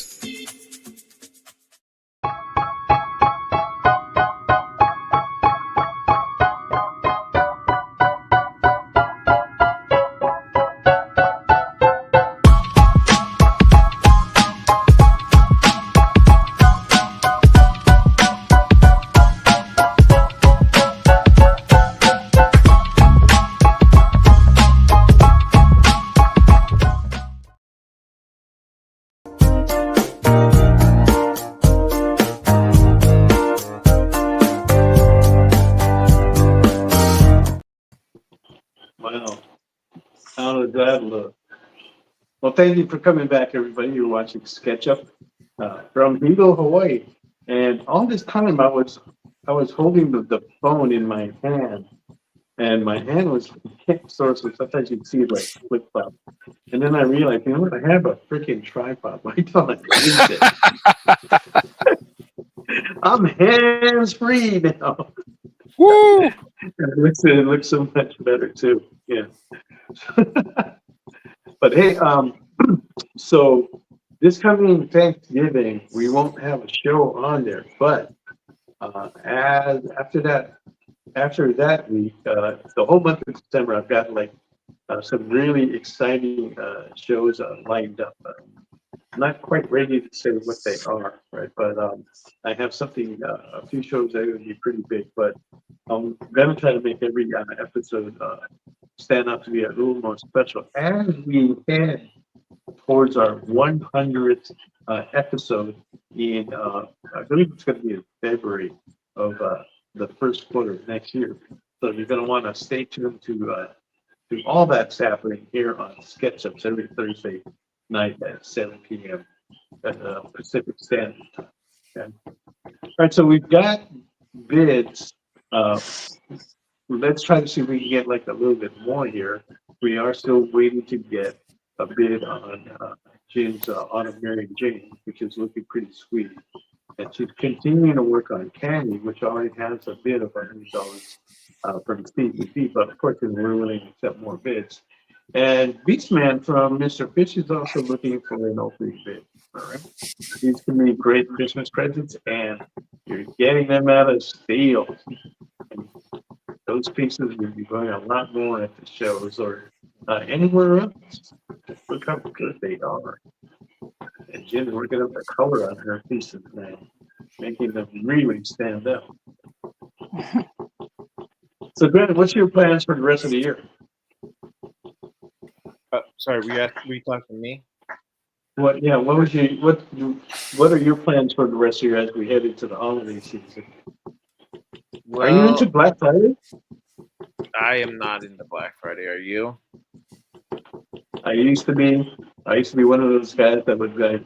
Speaker 9: Wow. How does that look? Well, thank you for coming back, everybody. You're watching SketchUp from Beagle, Hawaii. And all this time I was holding the phone in my hand. And my hand was so sometimes you'd see it like flip flop. And then I realized, you know what, I have a freaking tripod. Why don't I use it? I'm hands free now.
Speaker 11: Woo!
Speaker 9: It looks so much better too. Yeah. But hey, so this coming Thanksgiving, we won't have a show on there. But as after that week, the whole month of December, I've got like some really exciting shows lined up. I'm not quite ready to say what they are, right? But I have something, a few shows that are going to be pretty big. But I'm going to try to make every episode stand up to be a little more special as we head towards our 100th episode in, I believe it's going to be in February of the first quarter of next year. So you're going to want to stay tuned to all that's happening here on SketchUps every Thursday night at 7 p.m. at Pacific Standard Time. Okay? All right, so we've got bids. Let's try to see if we can get like a little bit more here. We are still waiting to get a bid on Jim's Autumn Mary Jane, which is looking pretty sweet. And she's continuing to work on Candy, which already has a bid of $100 from CBP, but of course we're willing to accept more bids. And Beastman from Mr. Fish is also looking for an opening bid. All right. These can be great Christmas presents, and you're getting them at a steal. And those pieces will be going a lot more at the shows or anywhere else. Look how good they are. And Jim's working up the color on her pieces now, making them really stand out. So, Grant, what's your plans for the rest of the year?
Speaker 10: Sorry, were you talking to me?
Speaker 9: What are your plans for the rest of the year as we head into the holiday season?
Speaker 10: Well,
Speaker 9: are you into Black Friday?
Speaker 10: I am not into Black Friday. Are you?
Speaker 9: I used to be one of those guys that would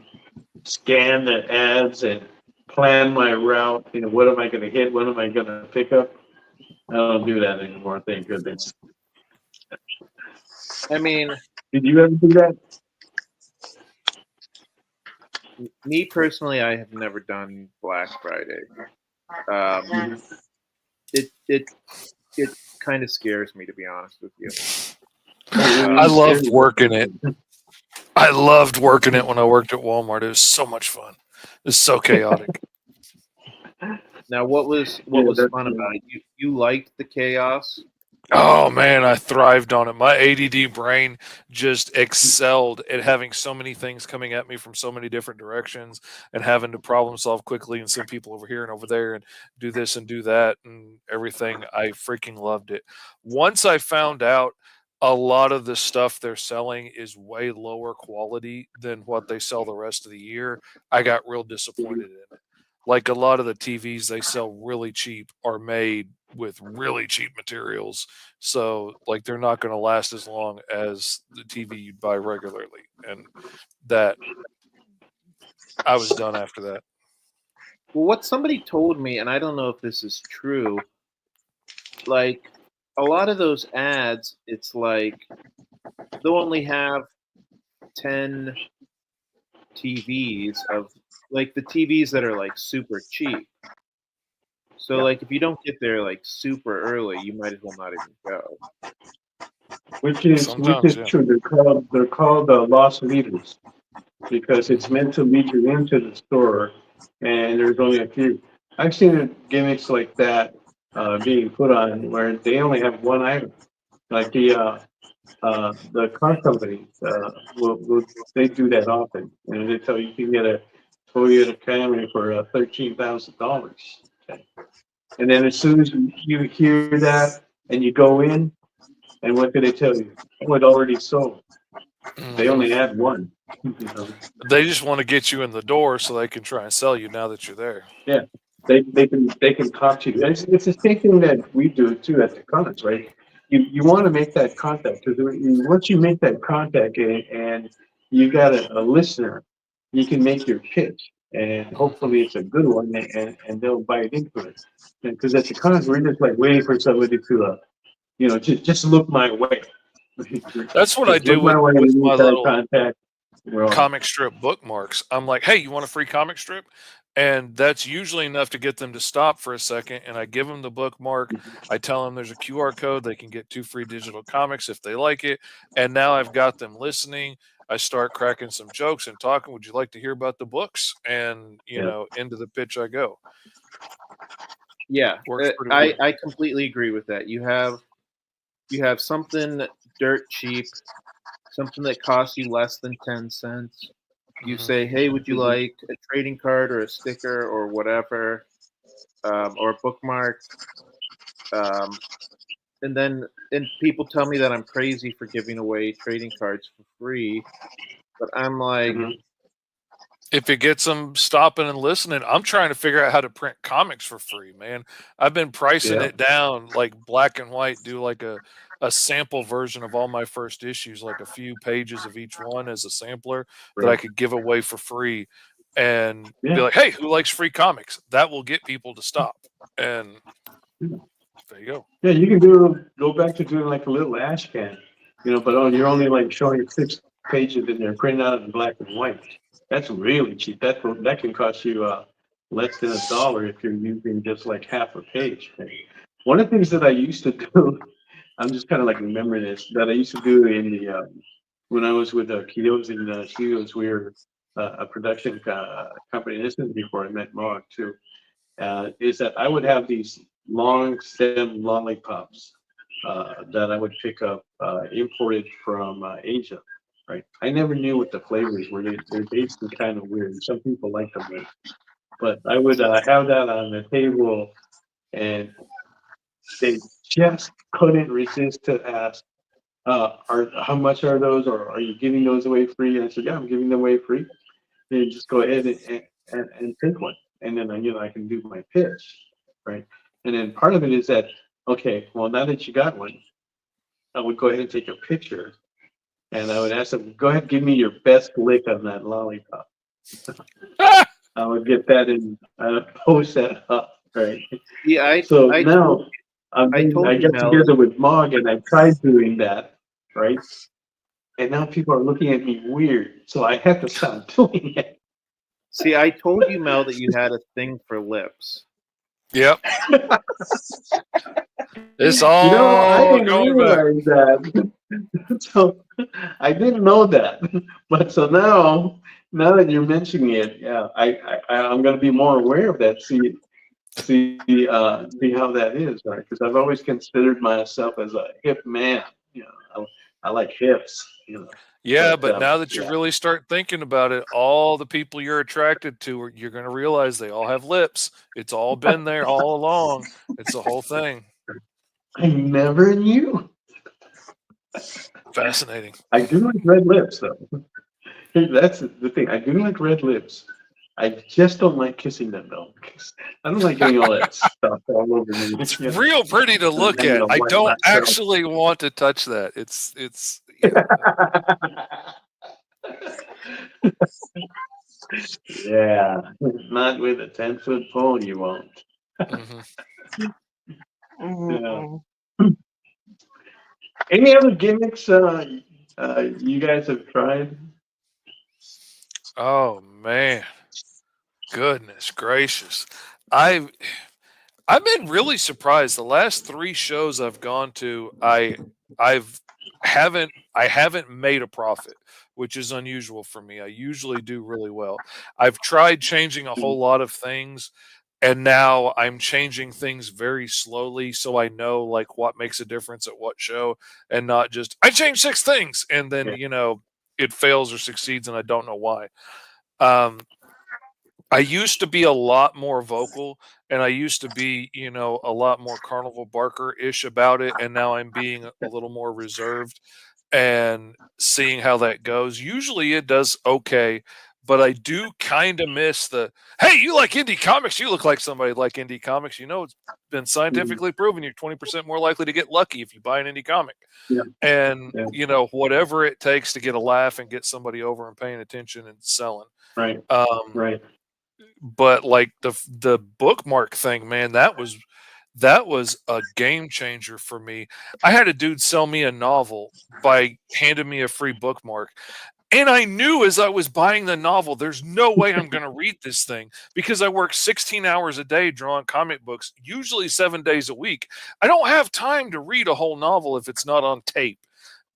Speaker 9: scan the ads and plan my route. You know, what am I going to hit? What am I going to pick up? I don't do that anymore, thank goodness.
Speaker 10: I mean,
Speaker 9: did you ever do that?
Speaker 10: Me personally, I have never done Black Friday. It kind of scares me, to be honest with you.
Speaker 11: I loved working it. I loved working it when I worked at Walmart. It was so much fun. It was so chaotic.
Speaker 10: Now, what was fun about it? You liked the chaos?
Speaker 11: Oh man, I thrived on it. My ADD brain just excelled at having so many things coming at me from so many different directions and having to problem solve quickly and send people over here and over there and do this and do that and everything. I freaking loved it. Once I found out a lot of the stuff they're selling is way lower quality than what they sell the rest of the year, I got real disappointed in it. Like a lot of the TVs they sell really cheap are made with really cheap materials. So like they're not going to last as long as the TV you'd buy regularly. And that I was done after that.
Speaker 10: Well, what somebody told me, and I don't know if this is true, like a lot of those ads, it's like they'll only have 10 TVs of like the TVs that are like super cheap. So like if you don't get there like super early, you might as well not even go.
Speaker 9: Which is
Speaker 11: Sometimes, yeah.
Speaker 9: true. They're called lost leaders because it's meant to lead you into the store, and there's only a few. I've seen gimmicks like that being put on where they only have one item, like the car companies they do that often, and they tell you can get a Toyota Camry for $13,000. Okay. And then as soon as you hear that and you go in, and what do they tell you? Oh, it already sold. They only had one. You know?
Speaker 11: They just want to get you in the door so they can try and sell you now that you're there.
Speaker 9: Yeah, they can talk to you. It's the same thing that we do too at the cons, right? You want to make that contact because once you make that contact and you got a listener, you can make your pitch, and hopefully it's a good one, and they'll bite into it. Because at the cons, we're just like waiting for somebody to, just look my way.
Speaker 11: That's what I
Speaker 9: Just
Speaker 11: do
Speaker 9: look my way
Speaker 11: with
Speaker 9: and
Speaker 11: my
Speaker 9: make that
Speaker 11: little
Speaker 9: contact.
Speaker 11: comic strip bookmarks. I'm like, hey, you want a free comic strip? And that's usually enough to get them to stop for a second. And I give them the bookmark. I tell them there's a QR code. They can get 2 free digital comics if they like it. And now I've got them listening. I start cracking some jokes and talking. Would you like to hear about the books? And, into the pitch I go.
Speaker 10: Yeah,
Speaker 11: Works pretty well.
Speaker 10: I completely agree with that. You have something dirt cheap, something that costs you less than 10 cents. You say, hey, would you like a trading card or a sticker or whatever, or a bookmark? And people tell me that I'm crazy for giving away trading cards for free, but I'm like,
Speaker 11: if it gets them stopping and listening, I'm trying to figure out how to print comics for free, man. I've been pricing it down like black and white, do like a sample version of all my first issues, like a few pages of each one as a sampler that I could give away for free and be like, hey, who likes free comics? That will get people to stop. And there you go.
Speaker 9: Yeah, you can go back to doing like a little ash can, but you're only like showing 6 pages in there, printed out in black and white. That's really cheap. That can cost you less than $1 if you're using just like half a page. One of the things that I used to do, I'm just kind of like remembering this, that I used to do in the when I was with Kios and Studios, we were a production company. This is before I met Mog too. Is that I would have these long stem lollipops that I would pick up imported from Asia. Right. I never knew what the flavors were. They're basically kind of weird. Some people like them, but I would have that on the table, and they just couldn't resist to ask, how much are those, or are you giving those away free? And I said, yeah, I'm giving them away free. Then just go ahead and take one, and then I can do my pitch, right? And then part of it is that, okay, well, now that you got one, I would go ahead and take a picture. And I would ask them, go ahead, give me your best lick on that lollipop. I would get that and post that up, right?
Speaker 10: Yeah,
Speaker 9: now I get together with Mog and I tried doing that, right? And now people are looking at me weird, so I have to stop doing it.
Speaker 10: See, I told you, Mel, that you had a thing for lips.
Speaker 11: Yep. It's all
Speaker 9: I didn't realize that. So I didn't know that, but so now that you're mentioning it, yeah, I'm going to be more aware of that. See how that is, right? Because I've always considered myself as a hip man. I like hips.
Speaker 11: Yeah, but now that you really start thinking about it, all the people you're attracted to, you're going to realize they all have lips. It's all been there all along. It's the whole thing.
Speaker 9: I never knew.
Speaker 11: Fascinating.
Speaker 9: I do like red lips, though. That's the thing. I do like red lips. I just don't like kissing them, though. I don't like getting all that stuff all over me.
Speaker 11: It's real pretty to look at. I don't actually want to touch that. It's.
Speaker 9: Yeah, not with a 10-foot pole, you won't. Yeah. Any other gimmicks you guys have tried?
Speaker 11: Oh man, goodness gracious! I've I've been really surprised. The last 3 shows I've gone to, I've I haven't made a profit, which is unusual for me. I usually do really well. I've tried changing a whole lot of things, and now I'm changing things very slowly so I know like what makes a difference at what show, and not just I changed 6 things and then, it fails or succeeds and I don't know why. Um I used to be a lot more vocal, and I used to be, a lot more carnival barker-ish about it, and now I'm being a little more reserved and seeing how that goes. Usually it does okay, but I do kinda miss the, "Hey, you like indie comics? You look like somebody like indie comics. You know it's been scientifically proven you're 20% more likely to get lucky if you buy an indie comic."
Speaker 9: Yeah.
Speaker 11: And,
Speaker 9: Yeah.
Speaker 11: whatever it takes to get a laugh and get somebody over and paying attention and selling.
Speaker 9: Right.
Speaker 11: Um
Speaker 9: Right.
Speaker 11: but like the bookmark thing, man, that was a game changer for me. I had a dude sell me a novel by handing me a free bookmark. And I knew as I was buying the novel, there's no way I'm going to read this thing because I work 16 hours a day drawing comic books, usually 7 days a week. I don't have time to read a whole novel if it's not on tape.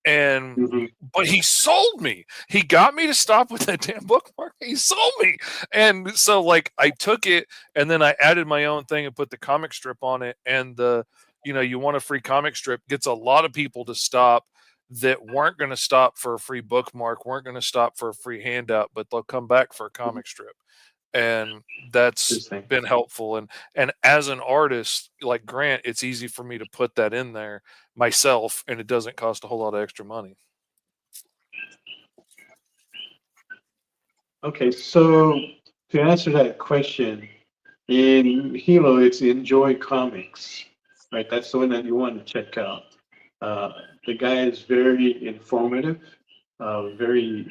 Speaker 11: And but he sold me. He got me to stop with that damn bookmark. He sold me. And so like I took it and then I added my own thing and put the comic strip on it. And you want a free comic strip gets a lot of people to stop that weren't going to stop for a free bookmark, weren't going to stop for a free handout, but they'll come back for a comic strip. And that's been helpful. And as an artist like Grant, it's easy for me to put that in there myself, and it doesn't cost a whole lot of extra money.
Speaker 9: Okay, so to answer that question, in Hilo, it's Enjoy Comics, right? That's the one that you want to check out. The guy is very informative, very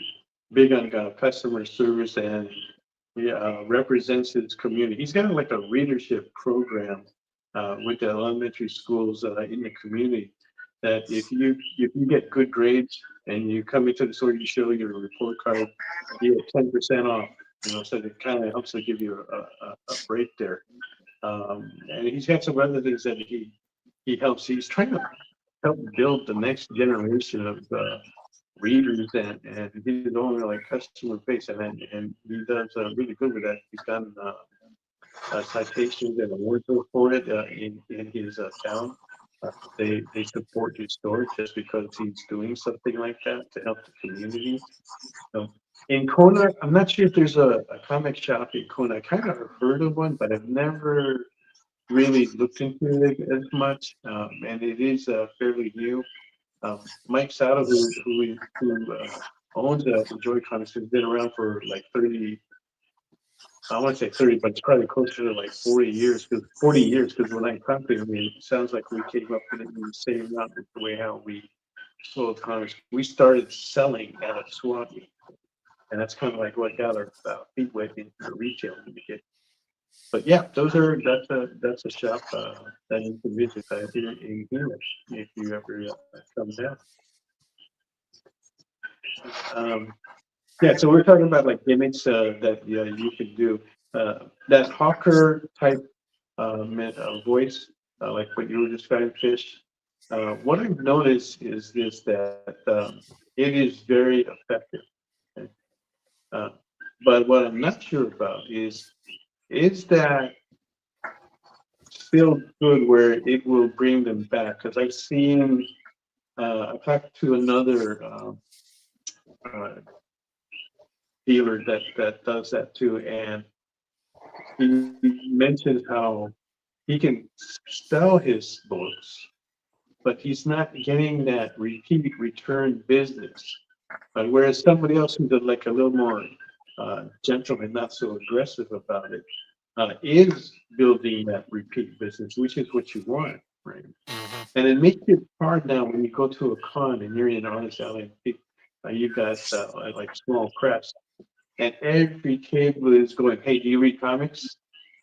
Speaker 9: big on customer service, and he represents his community. He's got like a readership program with the elementary schools in the community. That if you get good grades and you come into the store, you show your report card, you get 10% off. So it kind of helps to give you a break there. And he's got some other things that he helps. He's trying to help build the next generation of readers, and he's only like customer face, and he does really good with that. He's done citations and awards for it in his town. They support his store just because he's doing something like that to help the community. So in Kona, I'm not sure if there's a comic shop in Kona. I kind of heard of one, but I've never really looked into it as much. And it is fairly new. Mike Sato, who owns Enjoy Comics, has been around for like 30. I want to say 30, but it's probably closer to like 40 years. Because when I talked to him, it sounds like we came up with it in the same route with the way how we sold comics. We started selling at a swap meet, and that's kind of like what got our feet wet into the retail market. But yeah, that's a shop that you can visit here in English if you ever come down. Yeah, so we're talking about like gimmicks that you could do. That hawker type voice, like what you were describing, Fish. What I've noticed is this, that it is very effective. Okay? But what I'm not sure about is that still good where it will bring them back? Because I've seen, I talked to another dealer that does that too, and he mentioned how he can sell his books, but he's not getting that repeat return business. Whereas somebody else who's like a little more gentle and not so aggressive about it is building that repeat business, which is what you want, right? And it makes it hard now when you go to a con and you're in Honest Alley, you got like small press, and every table is going, "Hey, do you read comics?"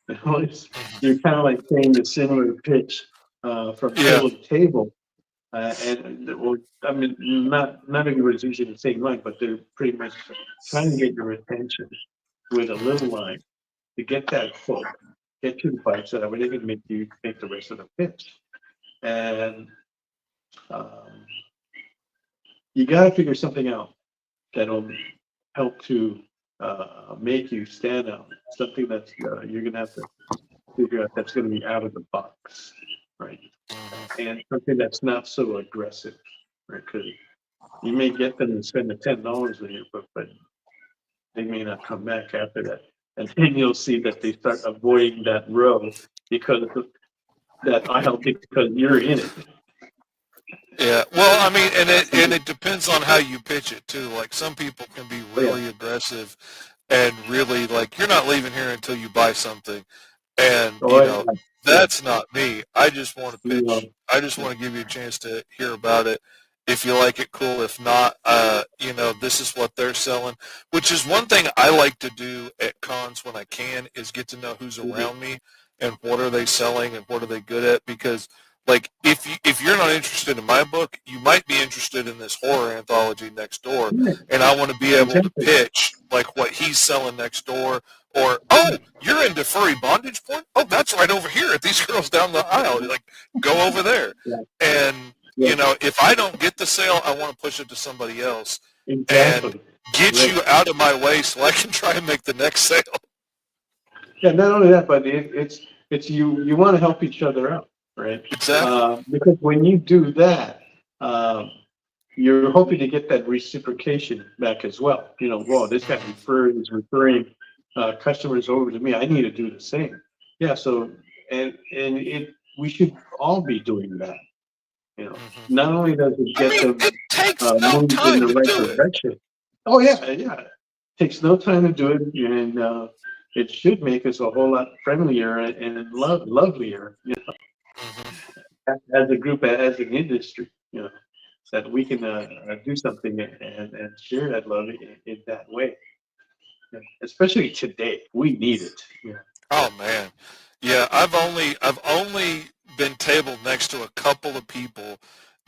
Speaker 9: You're kind of like saying the similar pitch from table to table. Well, I mean, not everybody's using the same line, but they're pretty much trying to get your attention with a little line to get that hook, get you to bite, so that way they can make you make the rest of the pitch. And um, you got to figure something out that'll help to make you stand out. Something that's you're gonna have to figure out that's gonna be out of the box, right? And something that's not so aggressive, right? Because you may get them to spend the $10 on your book, but they may not come back after that. And then you'll see that they start avoiding that row because of that aisle because you're in it.
Speaker 11: Yeah, well, I mean, and it depends on how you pitch it too. Like some people can be really aggressive, and really like you're not leaving here until you buy something, and you know that's not me. I just want to pitch. I just want to give you a chance to hear about it. If you like it, cool. If not, you know, this is what they're selling, which is one thing I like to do at cons when I can is get to know who's around me and what are they selling and what are they good at. Because, like, if you're not interested in my book, you might be interested in this horror anthology next door, and I want to be able to pitch like what he's selling next door. Or, oh, you're into furry bondage porn? Oh, that's right over here at these girls down the aisle. Like, go over there. And you know, if I don't get the sale, I want to push it to somebody else and get you out of my way so I can try and make the next sale.
Speaker 9: Yeah, not only that, but it's you want to help each other out, right?
Speaker 11: Exactly.
Speaker 9: Because when you do that, you're hoping to get that reciprocation back as well. You know, whoa, this guy is referring customers over to me. I need to do the same. Yeah. So we should all be doing that. You know, not only does it get them moved in the right direction. Oh yeah, it takes no time to do it, and it should make us a whole lot friendlier and lovelier. You know, as a group, as an industry. You know, that we can do something and share that love in that way. Yeah. Especially today, we need it. Yeah.
Speaker 11: Oh man, yeah. I've only been tabled next to a couple of people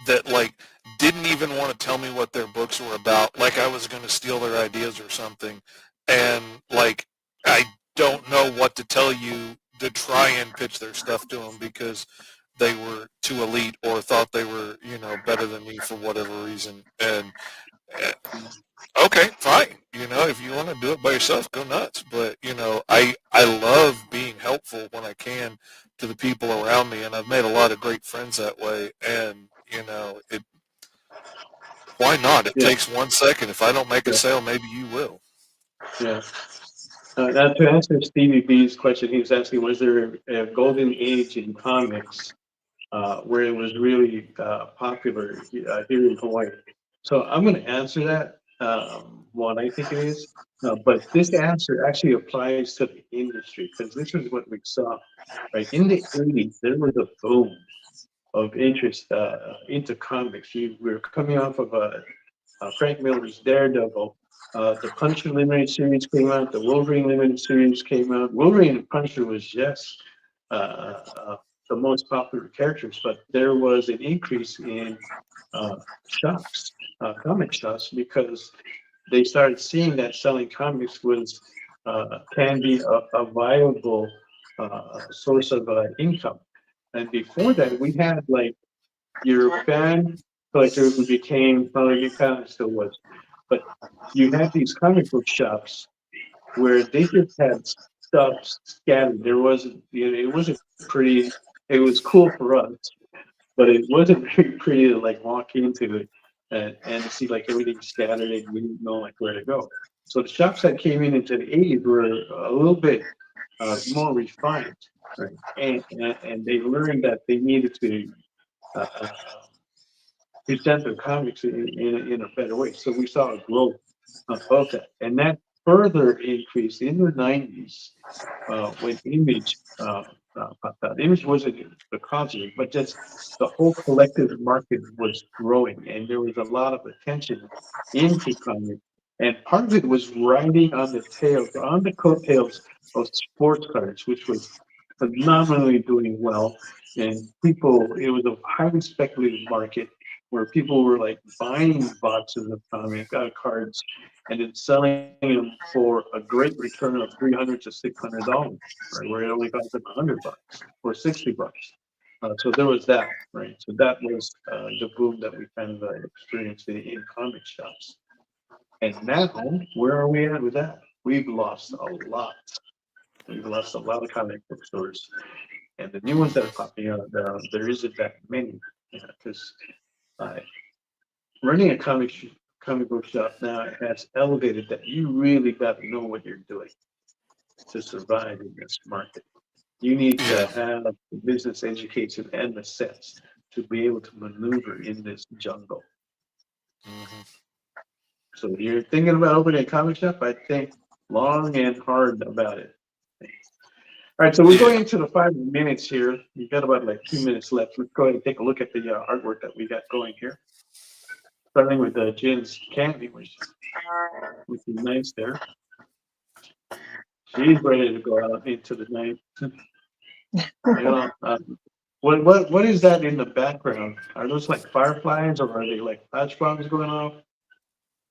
Speaker 11: that like didn't even want to tell me what their books were about. Like I was going to steal their ideas or something, and like I don't know what to tell you to try and pitch their stuff to them because they were too elite or thought they were, you know, better than me for whatever reason. And okay, fine. You know, if you want to do it by yourself, go nuts. But, you know, I love being helpful when I can to the people around me, and I've made a lot of great friends that way. And, you know, why not? It takes 1 second. If I don't make a sale, maybe you will.
Speaker 9: Yeah. Now, to answer Stevie B's question, he was asking, was there a golden age in comics where it was really popular here in Hawaii? So I'm going to answer that, what I think it is. But this answer actually applies to the industry because this is what we saw. Right in the 80s, there was a boom of interest into comics. We were coming off of Frank Miller's Daredevil. The Punisher limited series came out. The Wolverine limited series came out. Wolverine and Punisher was just the most popular characters, but there was an increase in shops, comic shops, because they started seeing that selling comics was can be a viable source of income. And before that, we had like your fan collector who became, well, you kind of still was, but you had these comic book shops where they just had stuff scattered. There wasn't, you know, it wasn't pretty. It was cool for us, but it wasn't very pretty to like walk into it and to see like everything scattered and we didn't know like where to go. So the shops that came in into the 80s were a little bit more refined, right? And they learned that they needed to present their comics in a better way. So we saw a growth of that. And that further increased in the 90s when Image popped out. Image wasn't the cause of it, but just the whole collective market was growing and there was a lot of attention into comics. And part of it was riding on the coattails of sports cards, which was phenomenally doing well. And people, it was a highly speculative market. where people were like buying boxes of comic cards and then selling them for a great return of $300 to $600, right? Where it only cost them $100 or $60. So there was that, right? So that was the boom that we kind of experienced in comic shops. And now, where are we at with that? We've lost a lot. We've lost a lot of comic book stores. And the new ones that are popping up, there isn't that many. Because running a comic book shop now has elevated that you really got to know what you're doing to survive in this market. You need to have the business education and the sense to be able to maneuver in this jungle.
Speaker 11: Mm-hmm.
Speaker 9: So if you're thinking about opening a comic shop, I think long and hard about it. All right, so we're going into the 5 minutes here. We've got about like 2 minutes left. Let's go ahead and take a look at the artwork that we got going here. Starting with Jen's Candy, which is nice there. She's ready to go out into the night. What is that in the background? Are those like fireflies or are they like flash bombs going off?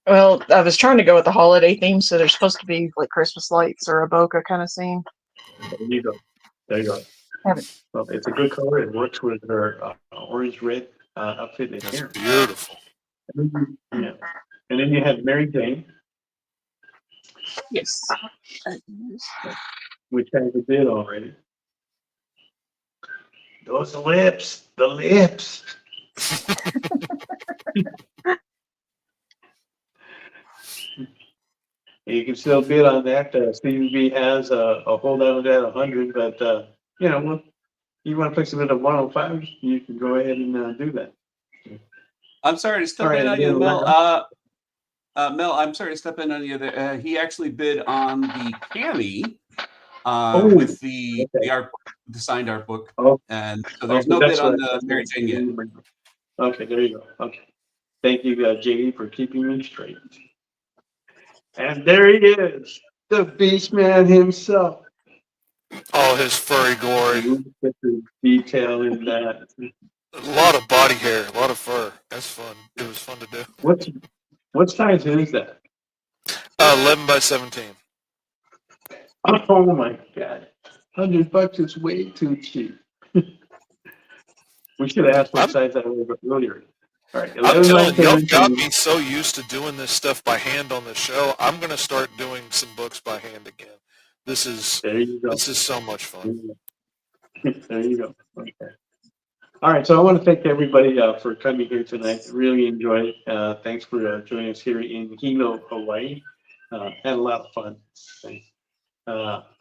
Speaker 7: Well, I was trying to go with the holiday theme, so there's supposed to be like Christmas lights or a bokeh kind of scene.
Speaker 9: There you go. There you go. Well, it's a good color. It works with her orange-red outfit in here.
Speaker 11: Beautiful.
Speaker 9: And then you have Mary Jane.
Speaker 7: Yes.
Speaker 9: Which has a bid already. Those lips, the lips. You can still bid on that. Stevie B has a holdout at 100, but you want to place a bid of 105, you can go ahead and do that.
Speaker 12: I'm sorry to step in on you, Mel. Mel, I'm sorry to step in on you. He actually bid on the Cammy with the art, the signed art book, and so there's no bid on the Mary Jane yet.
Speaker 9: Okay, there you go. Okay, thank you, JD, for keeping me straight. And there he is, the Beast Man himself.
Speaker 11: Oh, his furry glory.
Speaker 9: Get the detail in that.
Speaker 11: A lot of body hair, a lot of fur. That's fun. It was fun to do.
Speaker 9: What size is that?
Speaker 11: 11 by 17.
Speaker 9: Oh my God, $100 is way too cheap. We should have asked what size that was earlier. All right,
Speaker 11: I'm telling you, y'all got me so used to doing this stuff by hand on the show. I'm going to start doing some books by hand again. This is so much fun.
Speaker 9: There you go. Okay. All right, so I want to thank everybody for coming here tonight. Really enjoyed it. Thanks for joining us here in Hilo, Hawaii. Had a lot of fun. It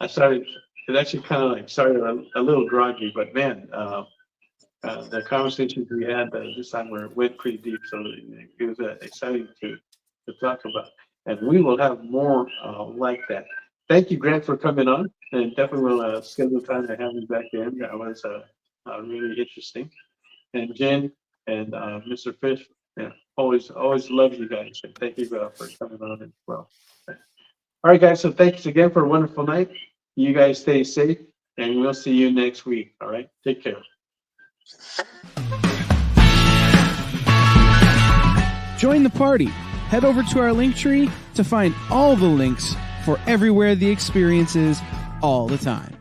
Speaker 9: actually kind of like started a little groggy, but man, the conversations we had this time went pretty deep, so it was exciting to talk about. And we will have more like that. Thank you, Grant, for coming on, and definitely will schedule time to have you back in. That was really interesting. And Jen and Mr. Fish, always love you guys. And thank you for coming on as well. All right, guys, so thanks again for a wonderful night. You guys stay safe, and we'll see you next week. All right, take care.
Speaker 13: Join the party. Head over to our link tree to find all the links for everywhere the experience is all the time.